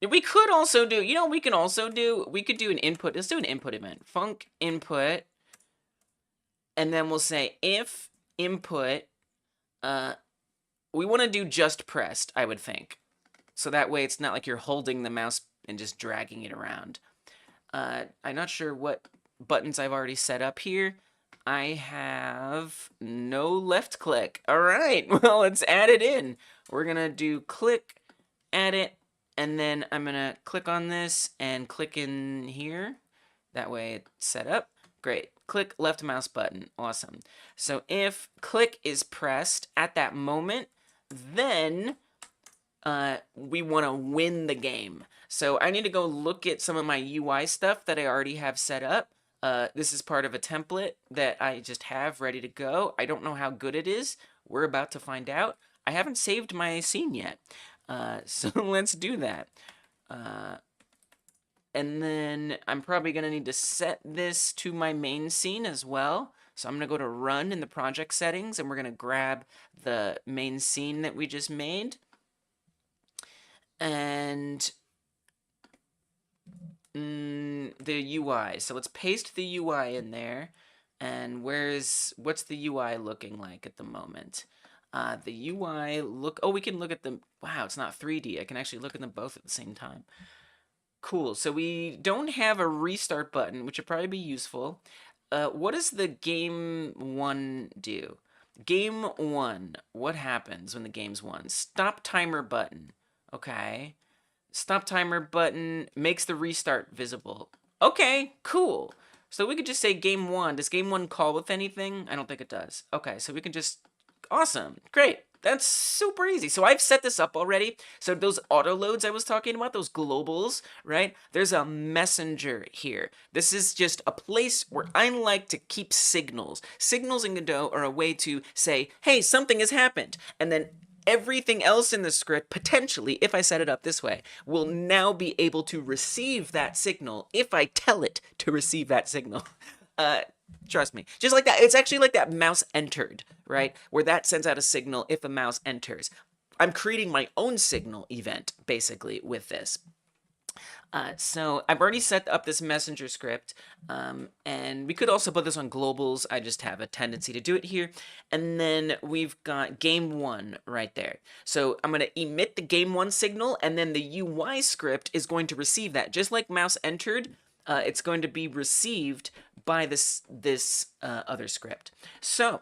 We could also do, you know, we could do an input. Let's do an input event. Func input. And then we'll say if input, we want to do just pressed, I would think. So that way it's not like you're holding the mouse and just dragging it around. I'm not sure what buttons I've already set up here. I have no left click. All right, well, let's add it in. We're gonna do click, add it, and then I'm gonna click on this and click in here. That way it's set up. Great. Click left mouse button. Awesome. So if click is pressed at that moment, then we want to win the game. So I need to go look at some of my UI stuff that I already have set up. This is part of a template that I just have ready to go. I don't know how good it is. We're about to find out. I haven't saved my scene yet. So let's do that. And then I'm probably going to need to set this to my main scene as well. So I'm going to go to run in the project settings, and we're going to grab the main scene that we just made. And the UI. So let's paste the UI in there. And what's the UI looking like at the moment? The UI we can look at them. Wow, it's not 3D. I can actually look at them both at the same time. Cool. So we don't have a restart button, which would probably be useful. What does the game 1 do? Game 1, what happens when the game's won? Stop timer button. Okay. Stop timer button makes the restart visible. Okay, cool. So we could just say game 1. Does game 1 call with anything? I don't think it does. Okay, so we can just... Awesome. Great. That's super easy. So I've set this up already. So those auto loads I was talking about, those globals, right? There's a messenger here. This is just a place where I like to keep signals. Signals in Godot are a way to say, hey, something has happened. And then everything else in the script, potentially, if I set it up this way, will now be able to receive that signal if I tell it to receive that signal. Trust me. Just like that. It's actually like that mouse entered, right? Where that sends out a signal if a mouse enters. I'm creating my own signal event, basically, with this. So I've already set up this messenger script, and we could also put this on globals. I just have a tendency to do it here. And then we've got game 1 right there. So I'm going to emit the game 1 signal, and then the UI script is going to receive that. Just like mouse entered, it's going to be received by this other script. So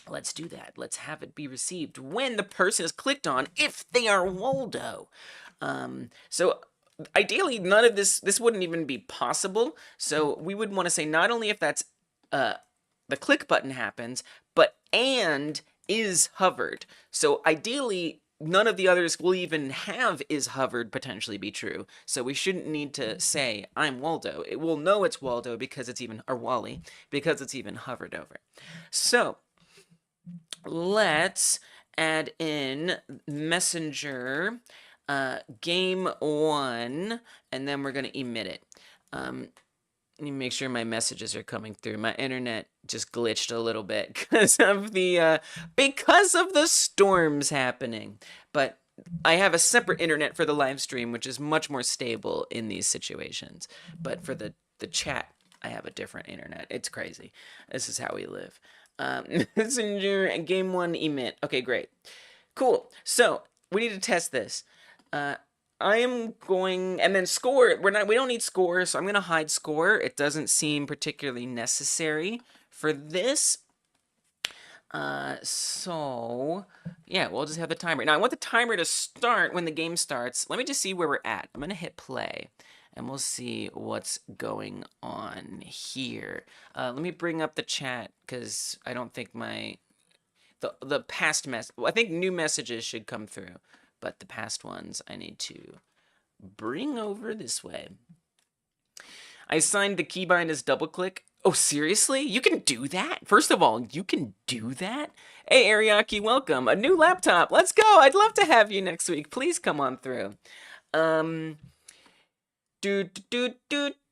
let's do that. Let's have it be received when the person is clicked on, if they are Waldo. So ideally, none of this wouldn't even be possible. So we would want to say not only if that's the click button happens, but and is hovered. So ideally, none of the others will even have is hovered potentially be true. So we shouldn't need to say I'm Waldo. It will know it's Waldo because it's even, or Wally, because it's even hovered over. So let's add in messenger game 1, and then we're going to emit it. Let me make sure my messages are coming through. My internet just glitched a little bit because of the storms happening. But I have a separate internet for the live stream, which is much more stable in these situations. But for the chat, I have a different internet. It's crazy. This is how we live. Messenger and game 1 emit. Okay, great. Cool. So we need to test this. I am going, and then score, we don't need score, so I'm going to hide score. It doesn't seem particularly necessary for this. So, yeah, we'll just have the timer. Now, I want the timer to start when the game starts. Let me just see where we're at. I'm going to hit play, and we'll see what's going on here. Let me bring up the chat, because I don't think the past I think new messages should come through. But the past ones I need to bring over this way. I assigned the keybind as double click. Oh, seriously? You can do that? First of all, you can do that? Hey, Ariaki, welcome. A new laptop. Let's go. I'd love to have you next week. Please come on through.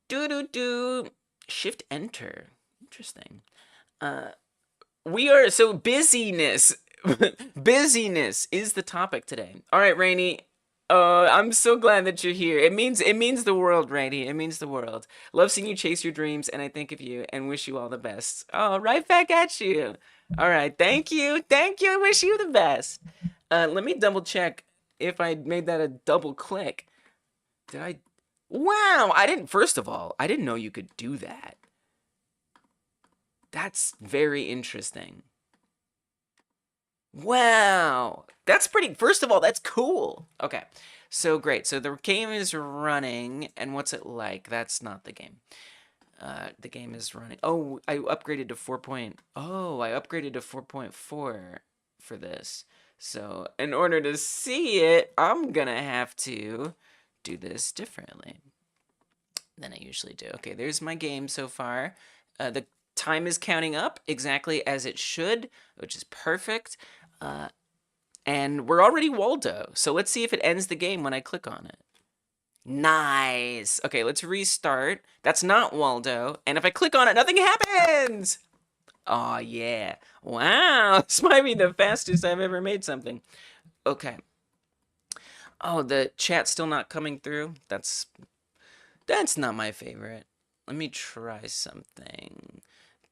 Do. Shift enter. Interesting. We are so busyness. Busyness is the topic today. All right, Rainy. I'm so glad that you're here. It means the world, Rainy. It means the world. Love seeing you chase your dreams, and I think of you and wish you all the best. Oh, right back at you. All right, thank you. I wish you the best. Let me double check if I made that a double click. Did I? Wow, I didn't. First of all, I didn't know you could do that. That's very interesting. Wow. That's pretty, first of all, that's cool. Okay. So great. So the game is running, and what's it like? That's not the game. The game is running. Oh, I upgraded to 4. Oh, I upgraded to 4.4 for this. So in order to see it, I'm gonna have to do this differently than I usually do. Okay, there's my game so far. The time is counting up exactly as it should, which is perfect. And we're already Waldo, so let's see if it ends the game when I click on it. Nice. Okay, let's restart. That's not Waldo. And if I click on it, nothing happens. Oh, yeah. Wow, this might be the fastest I've ever made something. Okay. Oh, the chat's still not coming through. That's not my favorite. Let me try something.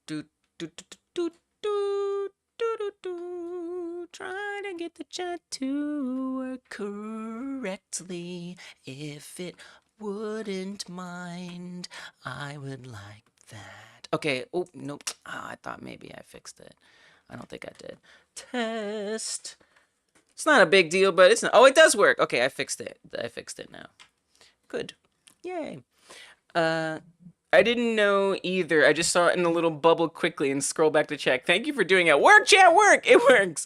Do do do do do do do do. Try to get the chat to work correctly. If it wouldn't mind, I would like that. Okay. Oh, nope. Oh, I thought maybe I fixed it. I don't think I did. Test. It's not a big deal, but it's not. Oh, it does work. Okay, I fixed it. I fixed it now. Good. Yay. I didn't know either. I just saw it in a little bubble quickly and scroll back to check. Thank you for doing it. Work, chat, work! It works!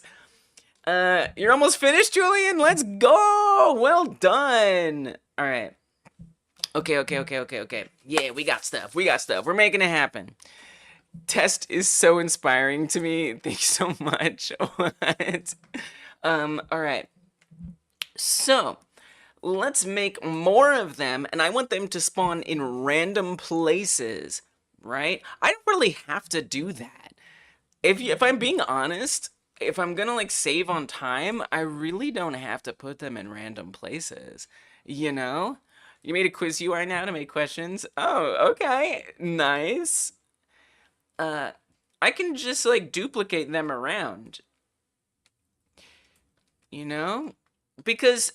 You're almost finished, Julian? Let's go! Well done! Alright. Okay. Yeah, we got stuff. We're making it happen. Test is so inspiring to me. Thank you so much. What? Alright. So, let's make more of them, and I want them to spawn in random places, right? I don't really have to do that. If I'm being honest, if I'm gonna like save on time, I really don't have to put them in random places, you know? You made a quiz UI now to make questions? Oh, okay, nice. I can just like duplicate them around, you know? Because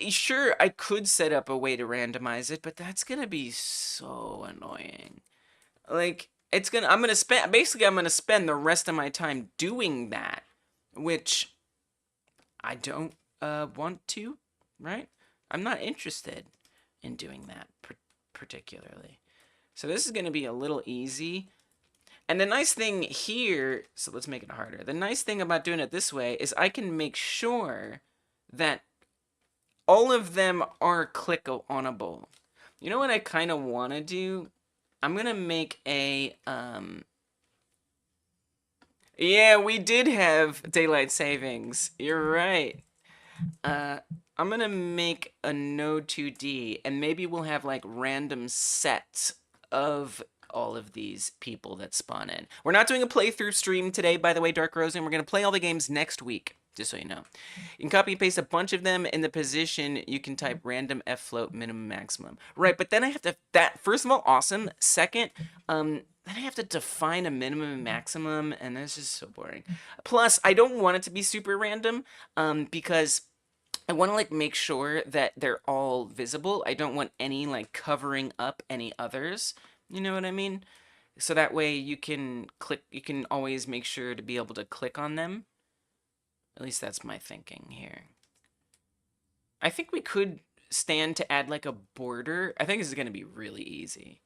sure, I could set up a way to randomize it, but that's gonna be so annoying. Like, I'm gonna spend the rest of my time doing that, which I don't want to, right? I'm not interested in doing that particularly. So this is gonna be a little easy. And the nice thing here, so let's make it harder. The nice thing about doing it this way is I can make sure that all of them are click-onable. You know what I kind of want to do? I'm going to make a, yeah, we did have daylight savings. You're right. I'm going to make a no 2D, and maybe we'll have, like, random sets of all of these people that spawn in. We're not doing a playthrough stream today, by the way, Dark Rosen. We're going to play all the games next week. Just so you know. You can copy and paste a bunch of them in the position. You can type random float minimum maximum. Right, but then I have to, first of all, awesome. Second, then I have to define a minimum and maximum, and that's just so boring. Plus, I don't want it to be super random, because I want to like make sure that they're all visible. I don't want any like covering up any others. You know what I mean? So that way you can always make sure to be able to click on them. At least that's my thinking here. I think we could stand to add like a border. I think this is going to be really easy.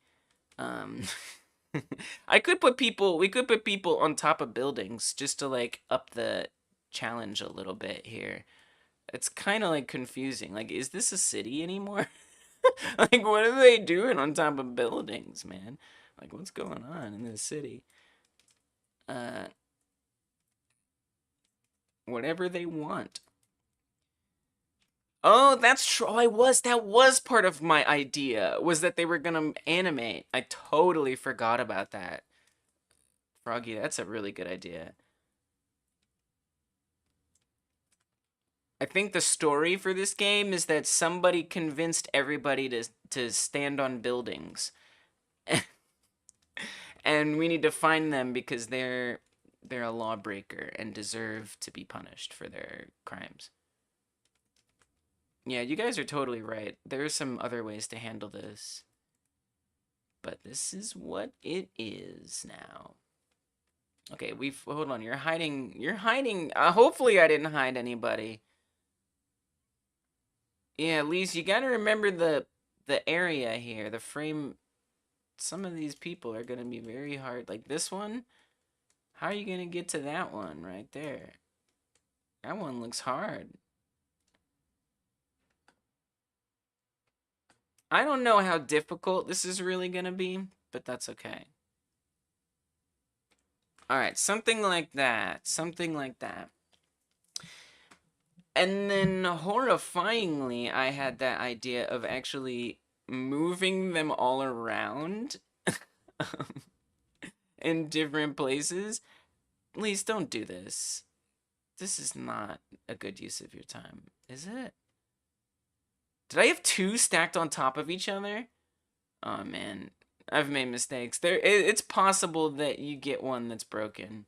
we could put people on top of buildings just to like up the challenge a little bit here. It's kind of like confusing. Like, is this a city anymore? Like, what are they doing on top of buildings, man? Like, what's going on in this city? Whatever they want. Oh, that's true. That was part of my idea, was that they were gonna animate. I totally forgot about that. Froggy, that's a really good idea. I think the story for this game is that somebody convinced everybody to stand on buildings. And we need to find them because they're a lawbreaker and deserve to be punished for their crimes. Yeah, you guys are totally right. There are some other ways to handle this. But this is what it is now. Okay, hold on. You're hiding. Hopefully I didn't hide anybody. Yeah, at least you gotta remember the area here, the frame. Some of these people are gonna be very hard. Like this one, how are you gonna get to that one right there? That one looks hard. I don't know how difficult this is really gonna be, but that's okay. Alright, something like that. Something like that. And then, horrifyingly, I had that idea of actually moving them all around in different places. Please don't do this. This is not a good use of your time, is it? Did I have two stacked on top of each other? Oh man, I've made mistakes. It's possible that you get one that's broken.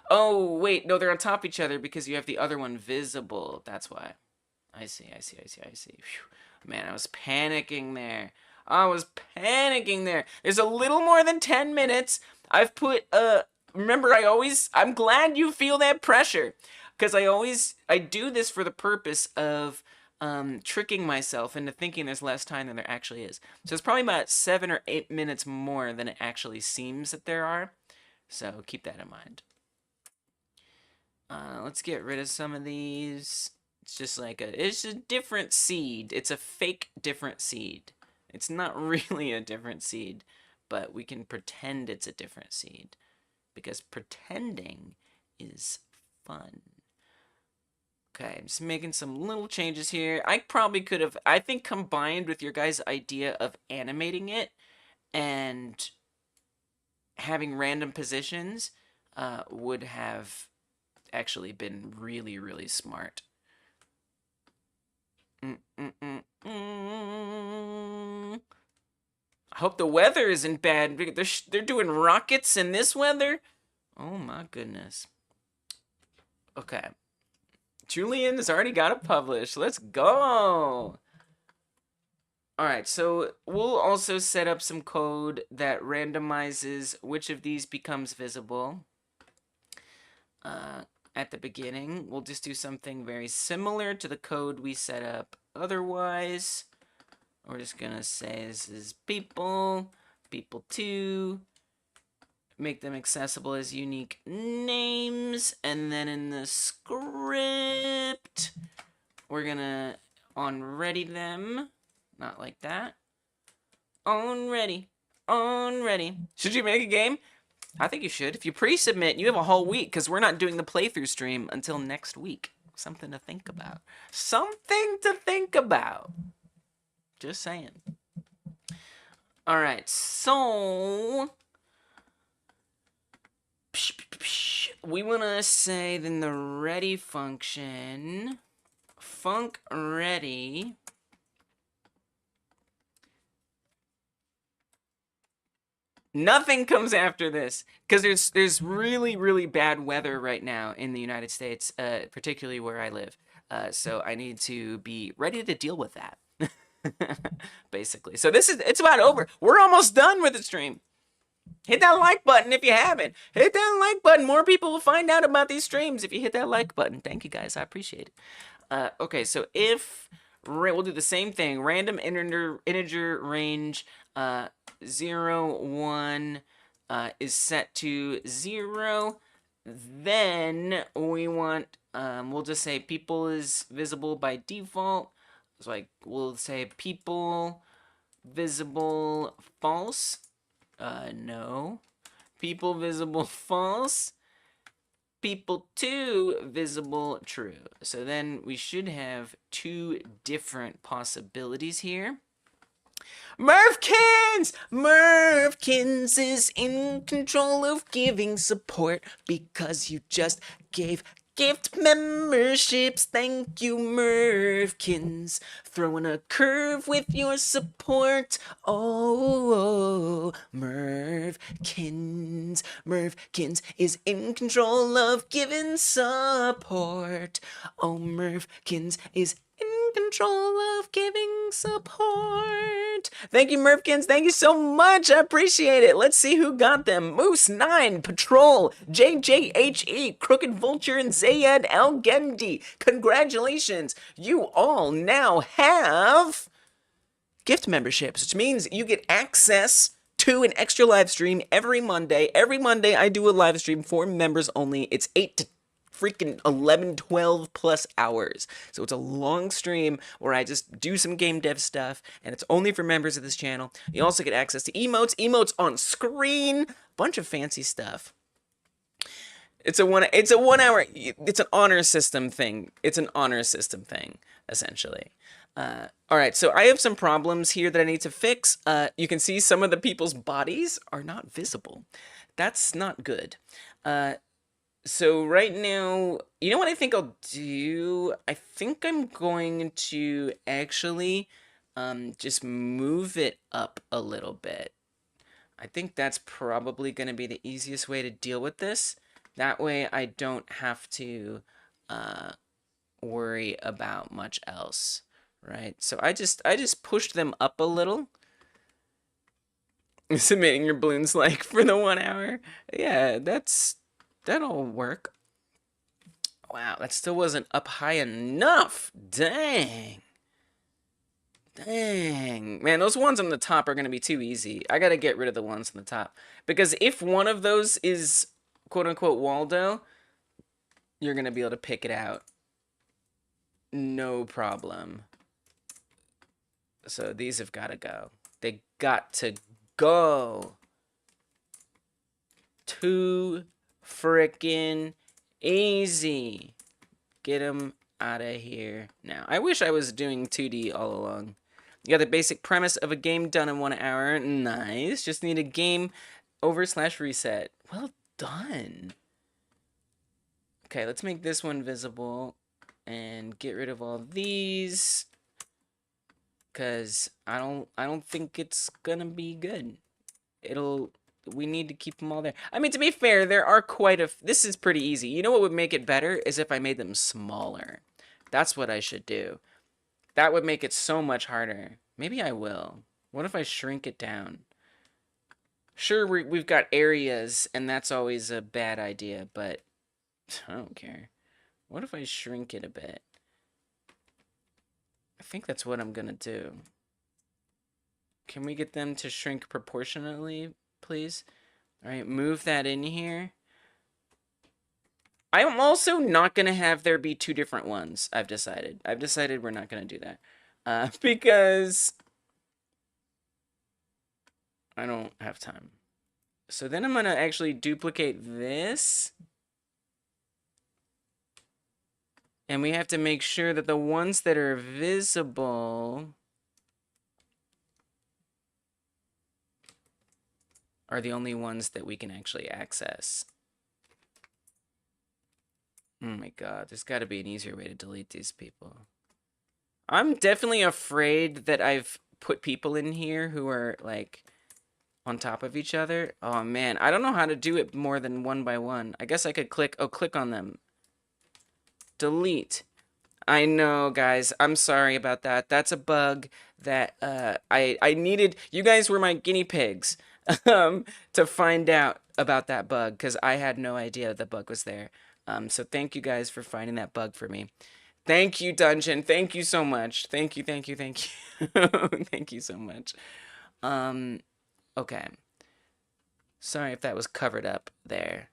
Oh, wait, no, they're on top of each other because you have the other one visible. That's why. I see. Phew. Man, I was panicking there. There's a little more than 10 minutes. I've put, remember, I'm glad you feel that pressure. Because I do this for the purpose of tricking myself into thinking there's less time than there actually is. So it's probably about 7 or 8 minutes more than it actually seems that there are. So keep that in mind. Let's get rid of some of these. It's just like it's a different seed. It's a fake different seed. It's not really a different seed, but we can pretend it's a different seed because pretending is fun. Okay, I'm just making some little changes here. I probably could have, I think, combined with your guys' idea of animating it and having random positions would have actually been really, really smart. I hope the weather isn't bad. They're doing rockets in this weather? Oh my goodness. Okay. Julian has already got it published. Let's go. Alright, so we'll also set up some code that randomizes which of these becomes visible. At the beginning, we'll just do something very similar to the code we set up otherwise. We're just gonna say this is people 2, make them accessible as unique names, and then in the script, we're gonna onReady them, not like that. onReady. Should you make a game? I think you should. If you pre-submit, you have a whole week, because we're not doing the playthrough stream until next week. Something to think about. Just saying. Alright, so we want to say then the ready function, func ready, nothing comes after this because there's really, really bad weather right now in the United States, particularly where I live. So I need to be ready to deal with that. Basically. So it's about over. We're almost done with the stream. Hit that like button if you haven't. Hit that like button. More people will find out about these streams if you hit that like button. Thank you guys. I appreciate it. Okay, so we'll do the same thing. Random integer range 0, 1 is set to 0. Then we want, we'll just say people is visible by default. So we'll say people visible false. No. People visible false. people 2 visible true. So then we should have 2 different possibilities here. Mervkins! Mervkins is in control of giving support because you just gave gift memberships. Thank you, Mervkins. Throwing a curve with your support. Oh, Mervkins. Mervkins is in control of giving support. Oh, Mervkins is in control of giving support. Thank you, Mervkins. Thank you so much. I appreciate it. Let's see who got them. Moose9, Patrol, JJHE, Crooked Vulture, and Zayed El Gendi. Congratulations. You all now have gift memberships, which means you get access to an extra live stream every Monday. Every Monday, I do a live stream for members only. It's 8 to freaking 11, 12 plus hours. So it's a long stream where I just do some game dev stuff, and it's only for members of this channel. You also get access to emotes on screen, bunch of fancy stuff. It's an honor system thing. It's an honor system thing, essentially. All right, so I have some problems here that I need to fix. You can see some of the people's bodies are not visible. That's not good. So right now, you know what I think I'll do? I think I'm going to actually just move it up a little bit. I think that's probably going to be the easiest way to deal with this. That way I don't have to worry about much else, right? So I just pushed them up a little. Submitting your balloons like for the 1 hour. Yeah, that'll work. Wow, that still wasn't up high enough. Dang. Dang. Man, those ones on the top are going to be too easy. I got to get rid of the ones on the top. Because if one of those is quote-unquote Waldo, you're going to be able to pick it out. No problem. So these have got to go. They got to go. Too frickin' easy. Get them out of here now. I wish I was doing 2D all along. You got the basic premise of a game done in 1 hour. Nice. Just need a game over/reset. Well done. Okay, let's make this one visible and get rid of all these, cause I don't think it's gonna be good. We need to keep them all there. I mean, to be fair, there are this is pretty easy. You know what would make it better is if I made them smaller. That's what I should do. That would make it so much harder. Maybe I will. What if I shrink it down? Sure, we've got areas, and that's always a bad idea, but I don't care. What if I shrink it a bit? I think that's what I'm gonna do. Can we get them to shrink proportionately, please? All right, move that in here. I'm also not going to have there be 2 different ones, I've decided. I've decided we're not going to do that. Because I don't have time. So then I'm going to actually duplicate this. And we have to make sure that the ones that are visible are the only ones that we can actually access. Oh my god, there's got to be an easier way to delete these people. I'm definitely afraid that I've put people in here who are, like, on top of each other. Oh man, I don't know how to do it more than 1 by 1. I guess I could click on them. Delete. I know, guys. I'm sorry about that. That's a bug that I needed. You guys were my guinea pigs to find out about that bug, because I had no idea the bug was there. So thank you guys for finding that bug for me. Thank you, Dungeon. Thank you so much. Thank you, thank you, thank you. Thank you so much. Okay. Sorry if that was covered up there.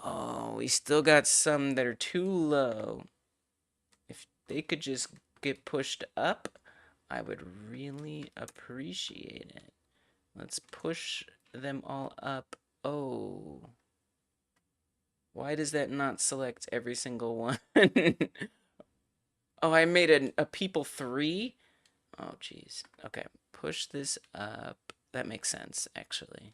Oh, we still got some that are too low. If they could just get pushed up, I would really appreciate it. Let's push them all up. Oh. Why does that not select every single one? Oh, I made a people 3? Oh, jeez. Okay, push this up. That makes sense, actually.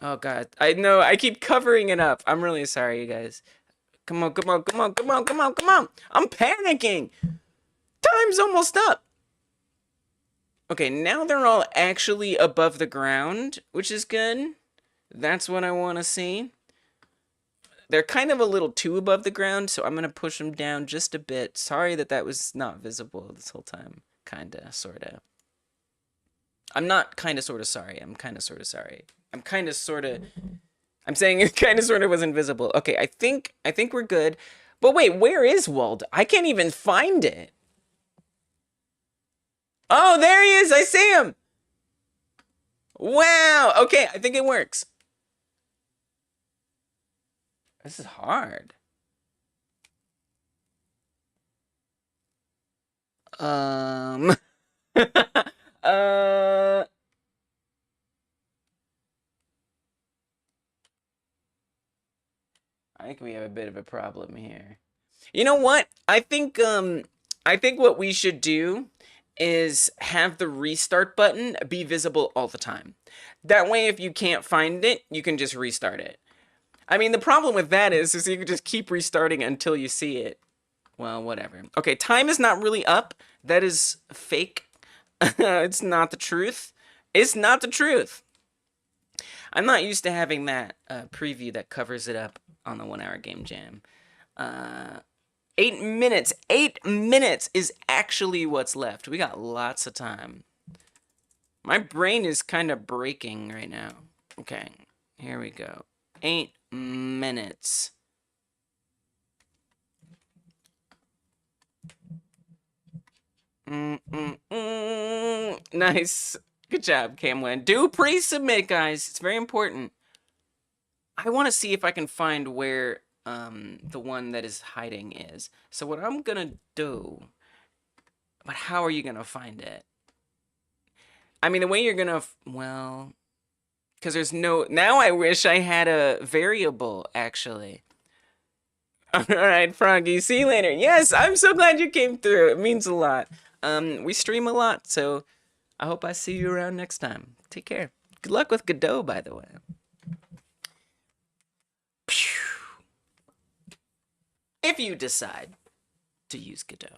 Oh, God. I know, I keep covering it up. I'm really sorry, you guys. Come on, come on, come on, come on, come on, come on! I'm panicking! Time's almost up! Okay, now they're all actually above the ground, which is good. That's what I want to see. They're kind of a little too above the ground, so I'm going to push them down just a bit. Sorry that that was not visible this whole time. Kinda, sorta. I'm not kinda, sorta sorry. I'm kinda, sorta sorry. I'm kinda, sorta... I'm saying it kinda, sorta was invisible. Okay, I think we're good. But wait, where is Waldo? I can't even find it. Oh, there he is! I see him! Wow! Okay, I think it works. This is hard. uh... I think we have a bit of a problem here. You know what? I think what we should do is have the restart button be visible all the time. That way, if you can't find it, you can just restart it. I mean, the problem with that is you can just keep restarting until you see it. Well, whatever. Okay, time is not really up. That is fake. It's not the truth. It's not the truth. I'm not used to having that preview that covers it up on the 1 hour game jam. 8 minutes. 8 minutes is actually what's left. We got lots of time. My brain is kind of breaking right now. Okay, here we go. 8 minutes. Nice. Good job, Camlin. Do pre-submit, guys. It's very important. I want to see if I can find where the one that is hiding is. So what I'm gonna do... But how are you gonna find it? I mean, the way you're gonna... Well... Because there's no... Now I wish I had a variable, actually. Alright, Froggy. See you later. Yes, I'm so glad you came through. It means a lot. We stream a lot, so I hope I see you around next time. Take care. Good luck with Godot, by the way. If you decide to use Godot.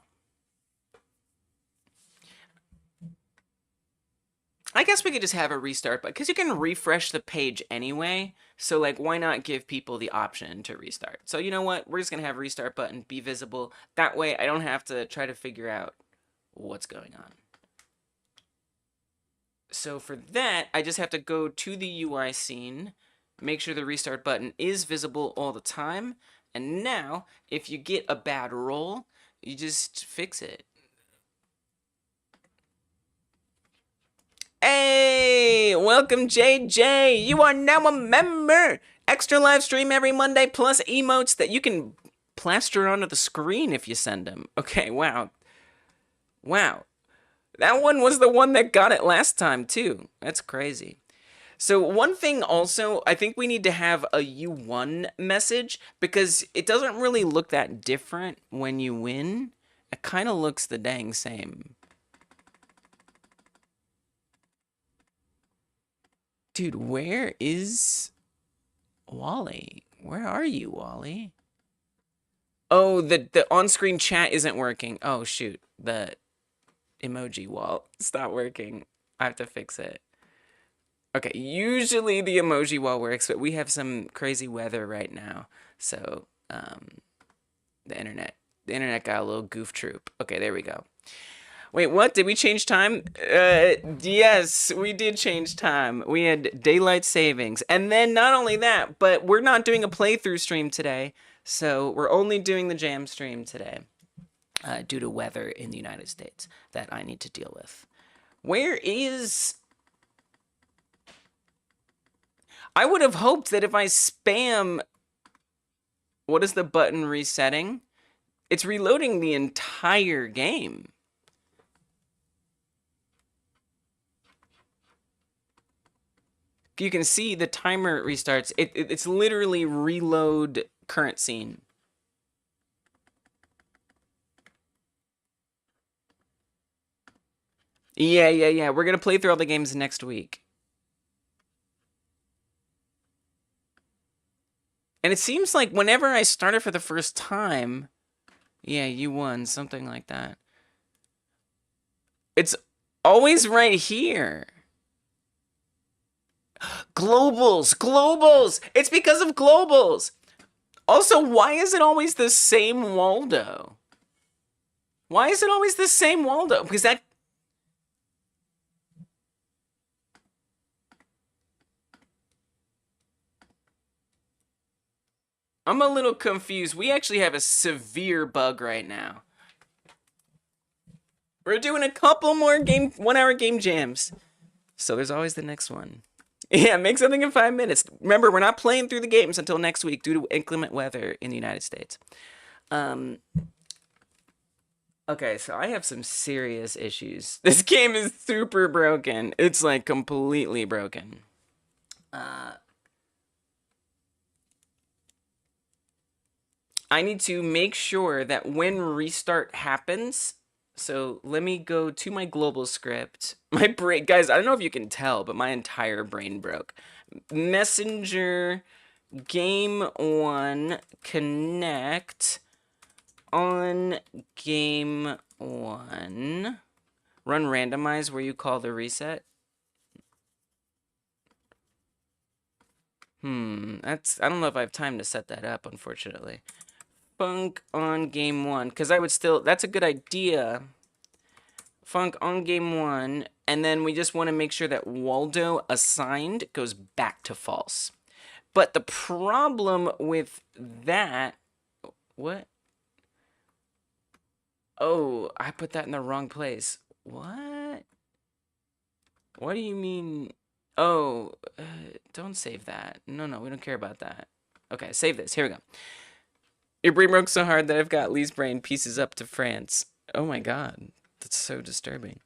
I guess we could just have a restart, but because you can refresh the page anyway, so like why not give people the option to restart? So you know what? We're just gonna have a restart button be visible. That way I don't have to try to figure out what's going on. So for that, I just have to go to the UI scene, make sure the restart button is visible all the time, and now if you get a bad roll, you just fix it. Hey, welcome JJ. You are now a member. Extra live stream every Monday plus emotes that you can plaster onto the screen if you send them. Okay, wow. Wow. That one was the one that got it last time too. That's crazy. So one thing also, I think we need to have a U1 message because it doesn't really look that different when you win. It kind of looks the dang same. Dude, where is Wally? Where are you, Wally? Oh, the on-screen chat isn't working. Oh, shoot. The emoji wall stopped working. I have to fix it. Okay, usually the emoji wall works, but we have some crazy weather right now. So, the internet got a little goof troop. Okay, there we go. Wait, what? Did we change time? Yes, we did change time. We had daylight savings. And then not only that, but we're not doing a playthrough stream today. So we're only doing the jam stream today. Due to weather in the United States that I need to deal with. Where is... I would have hoped that if I spam... What is the button resetting? It's reloading the entire game. you can see the timer restarts. It's literally reload current scene. Yeah. We're gonna play through all the games next week. And it seems like whenever I started for the first time, yeah, you won, something like that. It's always right here. Globals! It's because of globals! Also, why is it always the same Waldo? Why is it always the same Waldo? Because that... I'm a little confused. We actually have a severe bug right now. We're doing a couple more 1-hour game jams. So there's always the next one. Yeah, make something in 5 minutes. Remember, we're not playing through the games until next week due to inclement weather in the United States. Okay, so I have some serious issues. This game is super broken. It's like completely broken. I need to make sure that when restart happens, so let me go to my global script. My brain, guys, I don't know if you can tell, but my entire brain broke. Messenger game 1 connect on game 1. Run randomize where you call the reset. I don't know if I have time to set that up, unfortunately. Funk on game 1, because I would still, that's a good idea. Funk on game 1, and then we just want to make sure that Waldo assigned goes back to false. But the problem with that, what? Oh, I put that in the wrong place. What? What do you mean? Oh, don't save that. No, we don't care about that. Okay, save this. Here we go. Your brain broke so hard that I've got Lee's brain pieces up to France. Oh my god. That's so disturbing.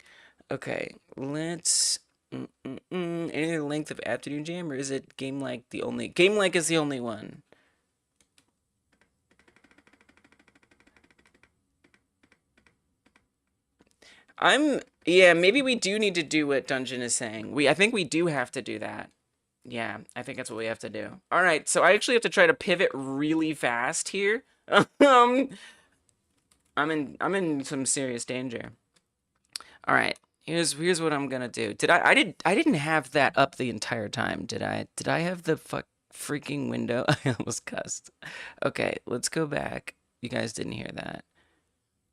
Okay, let's... Any other length of afternoon jam, or is it game like the only... Game like is the only one. Yeah, maybe we do need to do what Dungeon is saying. I think we do have to do that. Yeah, I think that's what we have to do. All right, so I actually have to try to pivot really fast here. I'm in some serious danger. All right, here's what I'm gonna do. I didn't have that up the entire time, did I? Did I have the freaking window? I almost cussed. Okay, let's go back. You guys didn't hear that.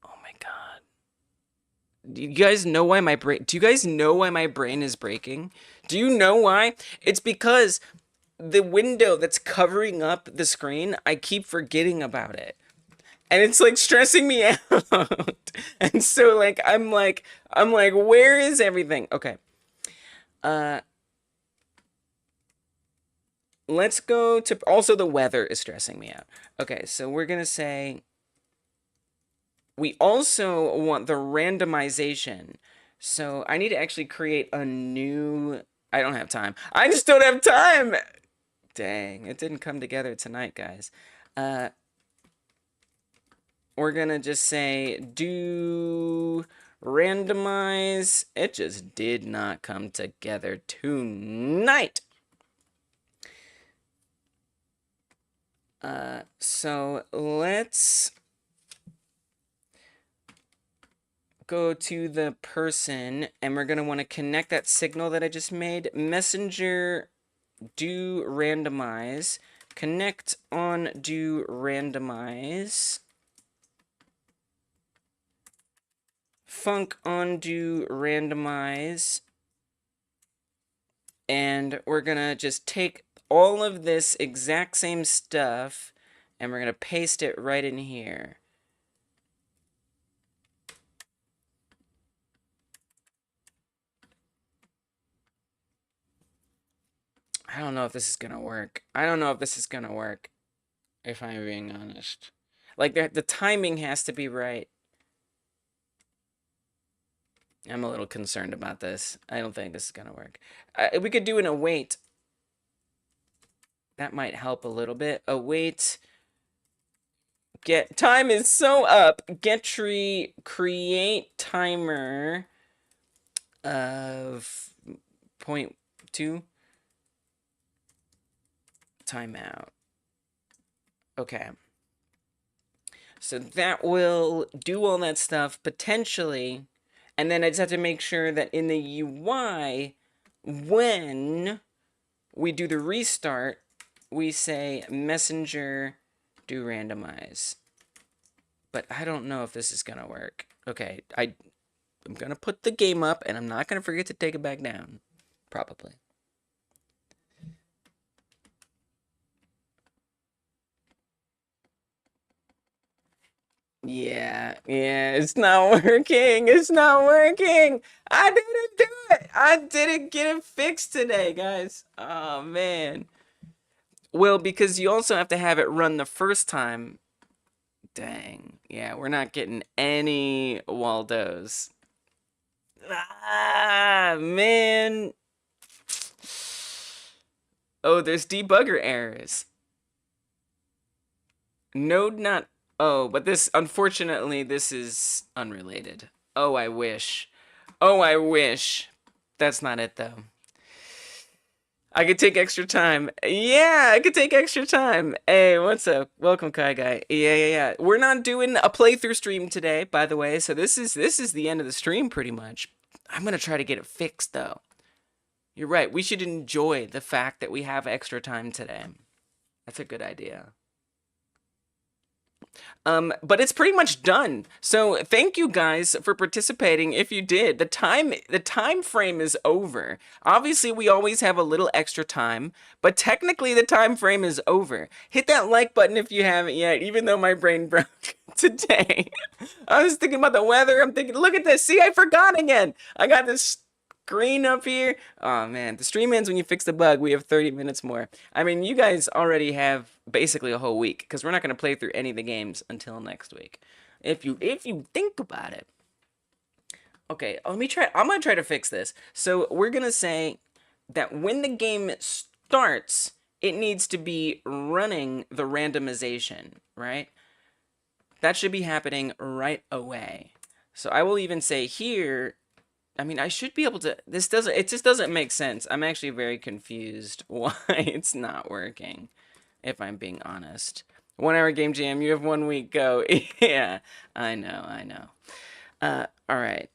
Oh my god. Do you guys know why my brain... Do you guys know why my brain is breaking? Do you know why? It's because the window that's covering up the screen, I keep forgetting about it. And it's like stressing me out. And so like I'm like, where is everything? Okay. Let's go to... Also, the weather is stressing me out. Okay, so we're gonna say... We also want the randomization. So I need to actually create a new... I don't have time. I just don't have time! Dang, it didn't come together tonight, guys. We're gonna just say do randomize. It just did not come together tonight. So let's go to the person, and we're gonna want to connect that signal that I just made. Messenger do randomize. Connect on do randomize. Func on do randomize. And we're gonna just take all of this exact same stuff, and we're gonna paste it right in here. I don't know if this is gonna work. I don't know if this is gonna work, if I'm being honest. Like, the timing has to be right. I'm a little concerned about this. I don't think this is gonna work. We could do an await. That might help a little bit. Await. Get time is so up. Get tree create timer of 0.2 timeout. Okay. So that will do all that stuff potentially. And then I just have to make sure that in the UI, when we do the restart, we say messenger do randomize. But I don't know if this is gonna work. Okay, I'm gonna put the game up and I'm not gonna forget to take it back down. Probably. Yeah, it's not working. It's not working. I didn't do it. I didn't get it fixed today, guys. Oh, man. Well, because you also have to have it run the first time. Dang. Yeah, we're not getting any Waldos. Ah, man. Oh, there's debugger errors. Node not... Oh, but this, unfortunately, this is unrelated. Oh, I wish. Oh, I wish. That's not it, though. I could take extra time. Yeah, I could take extra time. Hey, what's up? Welcome, Kai Guy. Yeah. We're not doing a playthrough stream today, by the way. So this is the end of the stream, pretty much. I'm gonna try to get it fixed, though. You're right. We should enjoy the fact that we have extra time today. That's a good idea. But it's pretty much done. So thank you guys for participating. If you did, the time frame is over. Obviously, we always have a little extra time, but technically the time frame is over. Hit that like button if you haven't yet, even though my brain broke today. I was thinking about the weather. I'm thinking, look at this. See, I forgot again. I got this screen up here. Oh man, the stream ends when you fix the bug. We have 30 minutes more. I mean, you guys already have basically a whole week because we're not going to play through any of the games until next week. If you think about it. Okay, let me try. I'm going to try to fix this. So we're going to say that when the game starts, it needs to be running the randomization, right? That should be happening right away. So I will even say here, I mean, I should be able to, it just doesn't make sense. I'm actually very confused why it's not working, if I'm being honest. 1 hour game jam, you have 1 week, go. Yeah, I know. All right.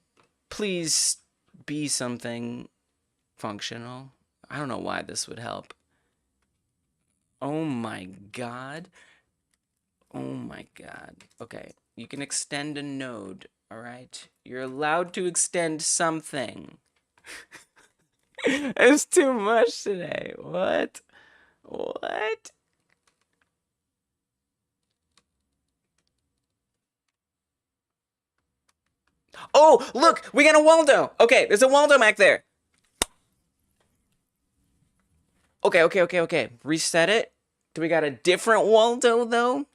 Please be something functional. I don't know why this would help. Oh my God. Oh my God. Okay, you can extend a node. All right, you're allowed to extend something. It's too much today. What? Oh, look, we got a Waldo. Okay, there's a Waldo back there. Okay. Reset it. Do we got a different Waldo, though?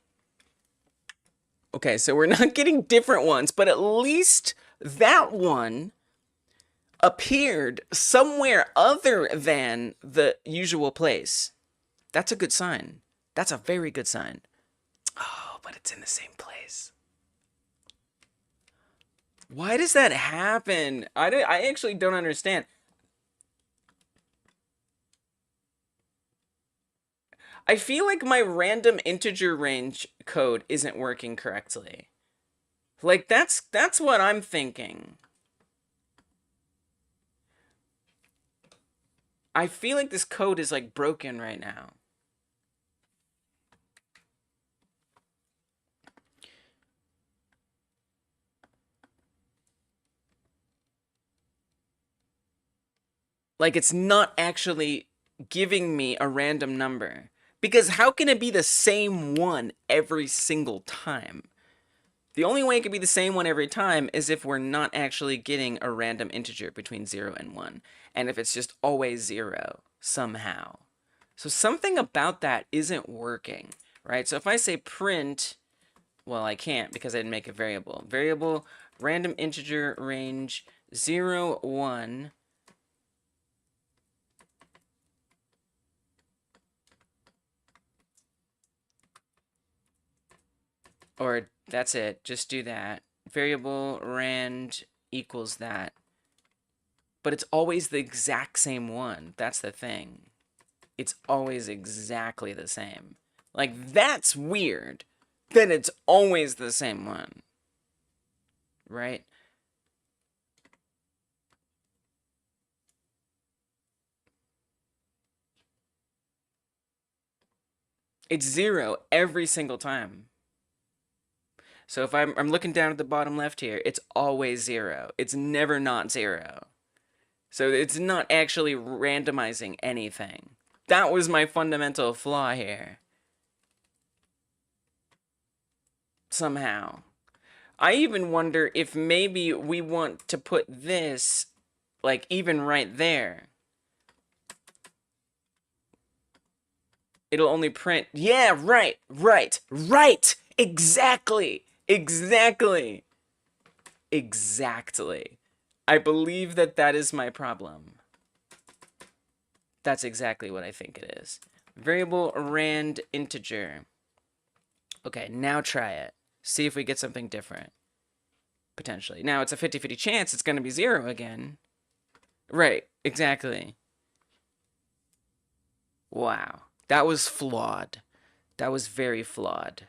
Okay, so we're not getting different ones, but at least that one appeared somewhere other than the usual place. That's a good sign. That's a very good sign. Oh, but it's in the same place. Why does that happen? I actually don't understand. I feel like my random integer range code isn't working correctly. Like, that's what I'm thinking. I feel like this code is, like, broken right now. Like, it's not actually giving me a random number. Because how can it be the same one every single time? The only way it could be the same one every time is if we're not actually getting a random integer between 0 and 1. And if it's just always 0, somehow. So something about that isn't working, right? So if I say print, well, I can't because I didn't make a variable. Variable, random integer range 0, 1. Or that's it. Just do that. Variable rand equals that. But it's always the exact same one. That's the thing. It's always exactly the same. Like, that's weird. Then it's always the same one. Right? It's 0 every single time. So if I'm looking down at the bottom left here, it's always 0. It's never not 0. So it's not actually randomizing anything. That was my fundamental flaw here. Somehow. I even wonder if maybe we want to put this, like, even right there. It'll only print. Yeah, right. Exactly. I believe that is my problem. That's exactly what I think it is. Variable rand integer. Okay, now try it. See if we get something different. Potentially. Now, it's a 50-50 chance it's going to be 0 again. Right, exactly. Wow. That was flawed. That was very flawed.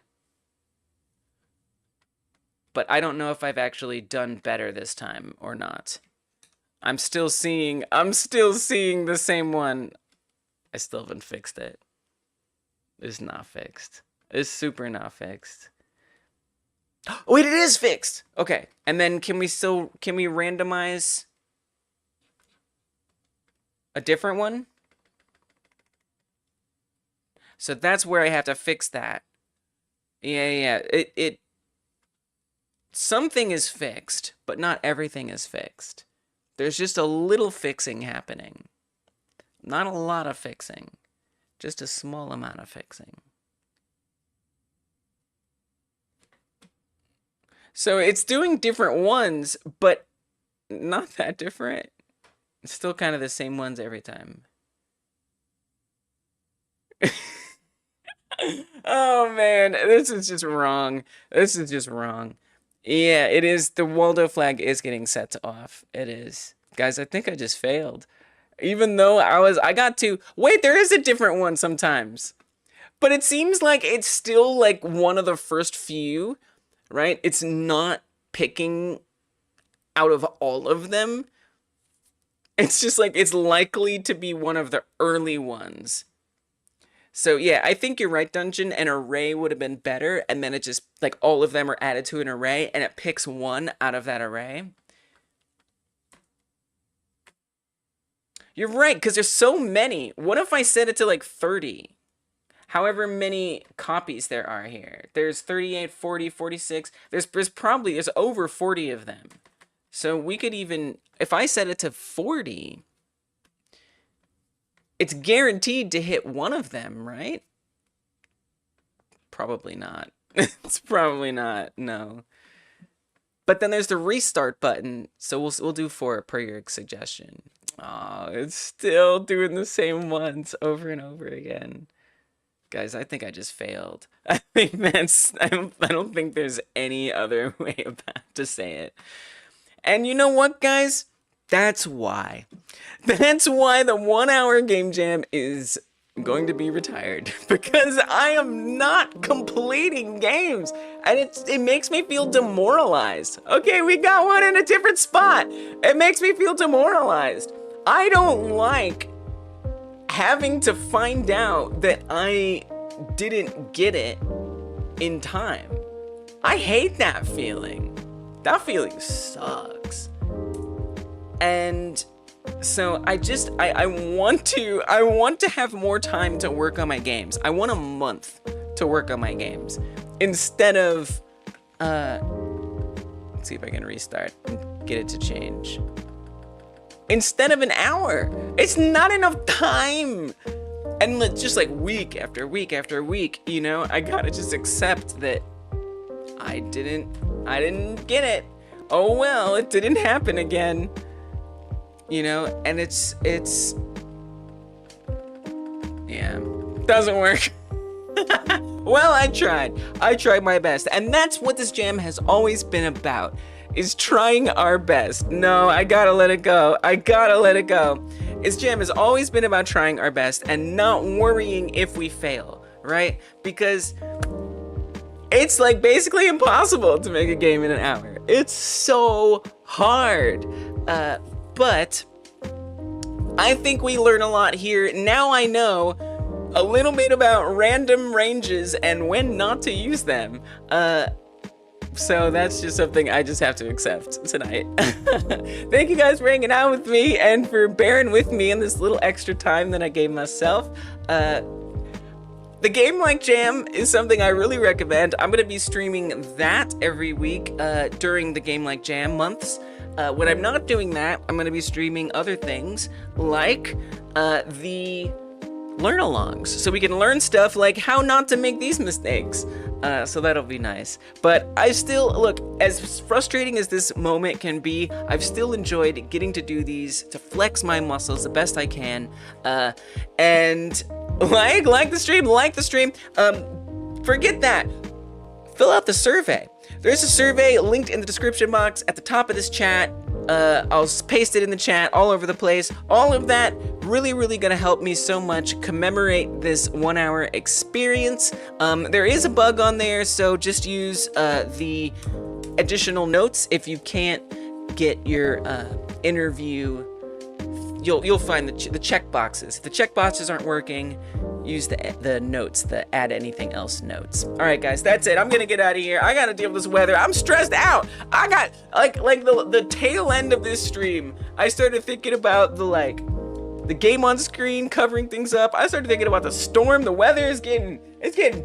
But I don't know if I've actually done better this time or not. I'm still seeing the same one. I still haven't fixed it. It's not fixed. It's super not fixed. Oh, wait, it is fixed. Okay. And then can we randomize a different one? So that's where I have to fix that. Yeah. Something is fixed, but not everything is fixed. There's just a little fixing happening. Not a lot of fixing. Just a small amount of fixing. So it's doing different ones, but not that different. It's still kind of the same ones every time. Oh man, this is just wrong. Yeah, it is. The Waldo flag is getting set to off. It is. Guys, I think I just failed. Even though I got to, wait, there is a different one sometimes. But it seems like it's still like one of the first few, right? It's not picking out of all of them. It's just like, it's likely to be one of the early ones. So yeah, I think you're right, Dungeon. An array would have been better, and then it just, like, all of them are added to an array, and it picks one out of that array. You're right, because there's so many. What if I set it to, like, 30? However many copies there are here. There's 38, 40, 46. There's over 40 of them. So we could even, if I set it to 40... it's guaranteed to hit one of them, right? Probably not. It's probably not, no. But then there's the restart button, so we'll do 4 per your suggestion. Oh, it's still doing the same ones over and over again. Guys, I think I just failed. I don't think there's any other way to say it. And you know what, guys? That's why. That's why the 1 hour game jam is going to be retired. Because I am not completing games. And it makes me feel demoralized. Okay, we got one in a different spot. It makes me feel demoralized. I don't like having to find out that I didn't get it in time. I hate that feeling. That feeling sucks. And so I want to have more time to work on my games. I want a month to work on my games instead of let's see if I can restart and get it to change. Instead of an hour. It's not enough time. And just like week after week after week, you know, I gotta just accept that I didn't get it. Oh well, it didn't happen again. You know, and it's yeah, doesn't work. Well, I tried. I tried my best. And that's what this jam has always been about, is trying our best. No, I gotta let it go. I gotta let it go. This jam has always been about trying our best and not worrying if we fail, right? Because it's like basically impossible to make a game in an hour. It's so hard. But I think we learn a lot here. Now I know a little bit about random ranges and when not to use them. So that's just something I just have to accept tonight. Thank you guys for hanging out with me and for bearing with me in this little extra time that I gave myself. The Game Like Jam is something I really recommend. I'm going to be streaming that every week during the Game Like Jam months. When I'm not doing that, I'm going to be streaming other things like the learn-alongs, so we can learn stuff like how not to make these mistakes. So that'll be nice. But I still, look, as frustrating as this moment can be, I've still enjoyed getting to do these, to flex my muscles the best I can. And like the stream. Forget that. Fill out the survey. There's a survey linked in the description box at the top of this chat. I'll paste it in the chat all over the place. All of that really gonna help me so much commemorate this 1 hour experience. There is a bug on there, so just use the additional notes. If you can't get your interview, you'll find the check boxes. If the check boxes aren't working, use the notes, the add anything else notes. All right, guys, that's it. I'm gonna get out of here. I gotta deal with this weather. I'm stressed out. I got like the tail end of this stream, I started thinking about the game on screen covering things up. I started thinking about the storm. The weather is getting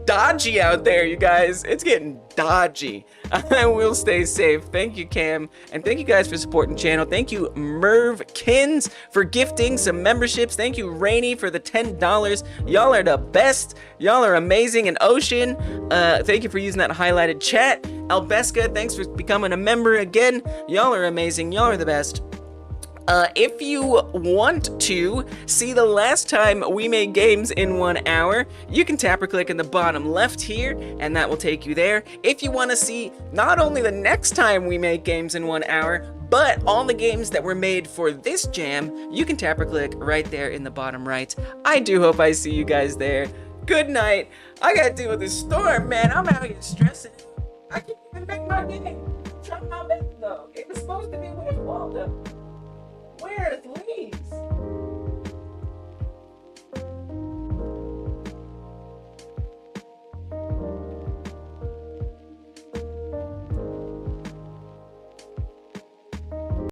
dodgy out there, you guys. It's getting dodgy. I will stay safe. Thank you, Cam, and thank you guys for supporting the channel. Thank you, Merv Kins, for gifting some memberships. Thank you, Rainy, for the $10. Y'all are the best. Y'all are amazing. And Ocean, thank you for using that highlighted chat. Albeska, thanks for becoming a member again. Y'all are amazing. Y'all are the best. If you want to see the last time we made games in 1 hour, you can tap or click in the bottom left here, and that will take you there. If you want to see not only the next time we make games in 1 hour, but all the games that were made for this jam, you can tap or click right there in the bottom right. I do hope I see you guys there. Good night. I gotta deal with this storm, man. I'm out here stressing. I can't even make my game. Try my best though. It was supposed to be with Waldo. Where's Leaves?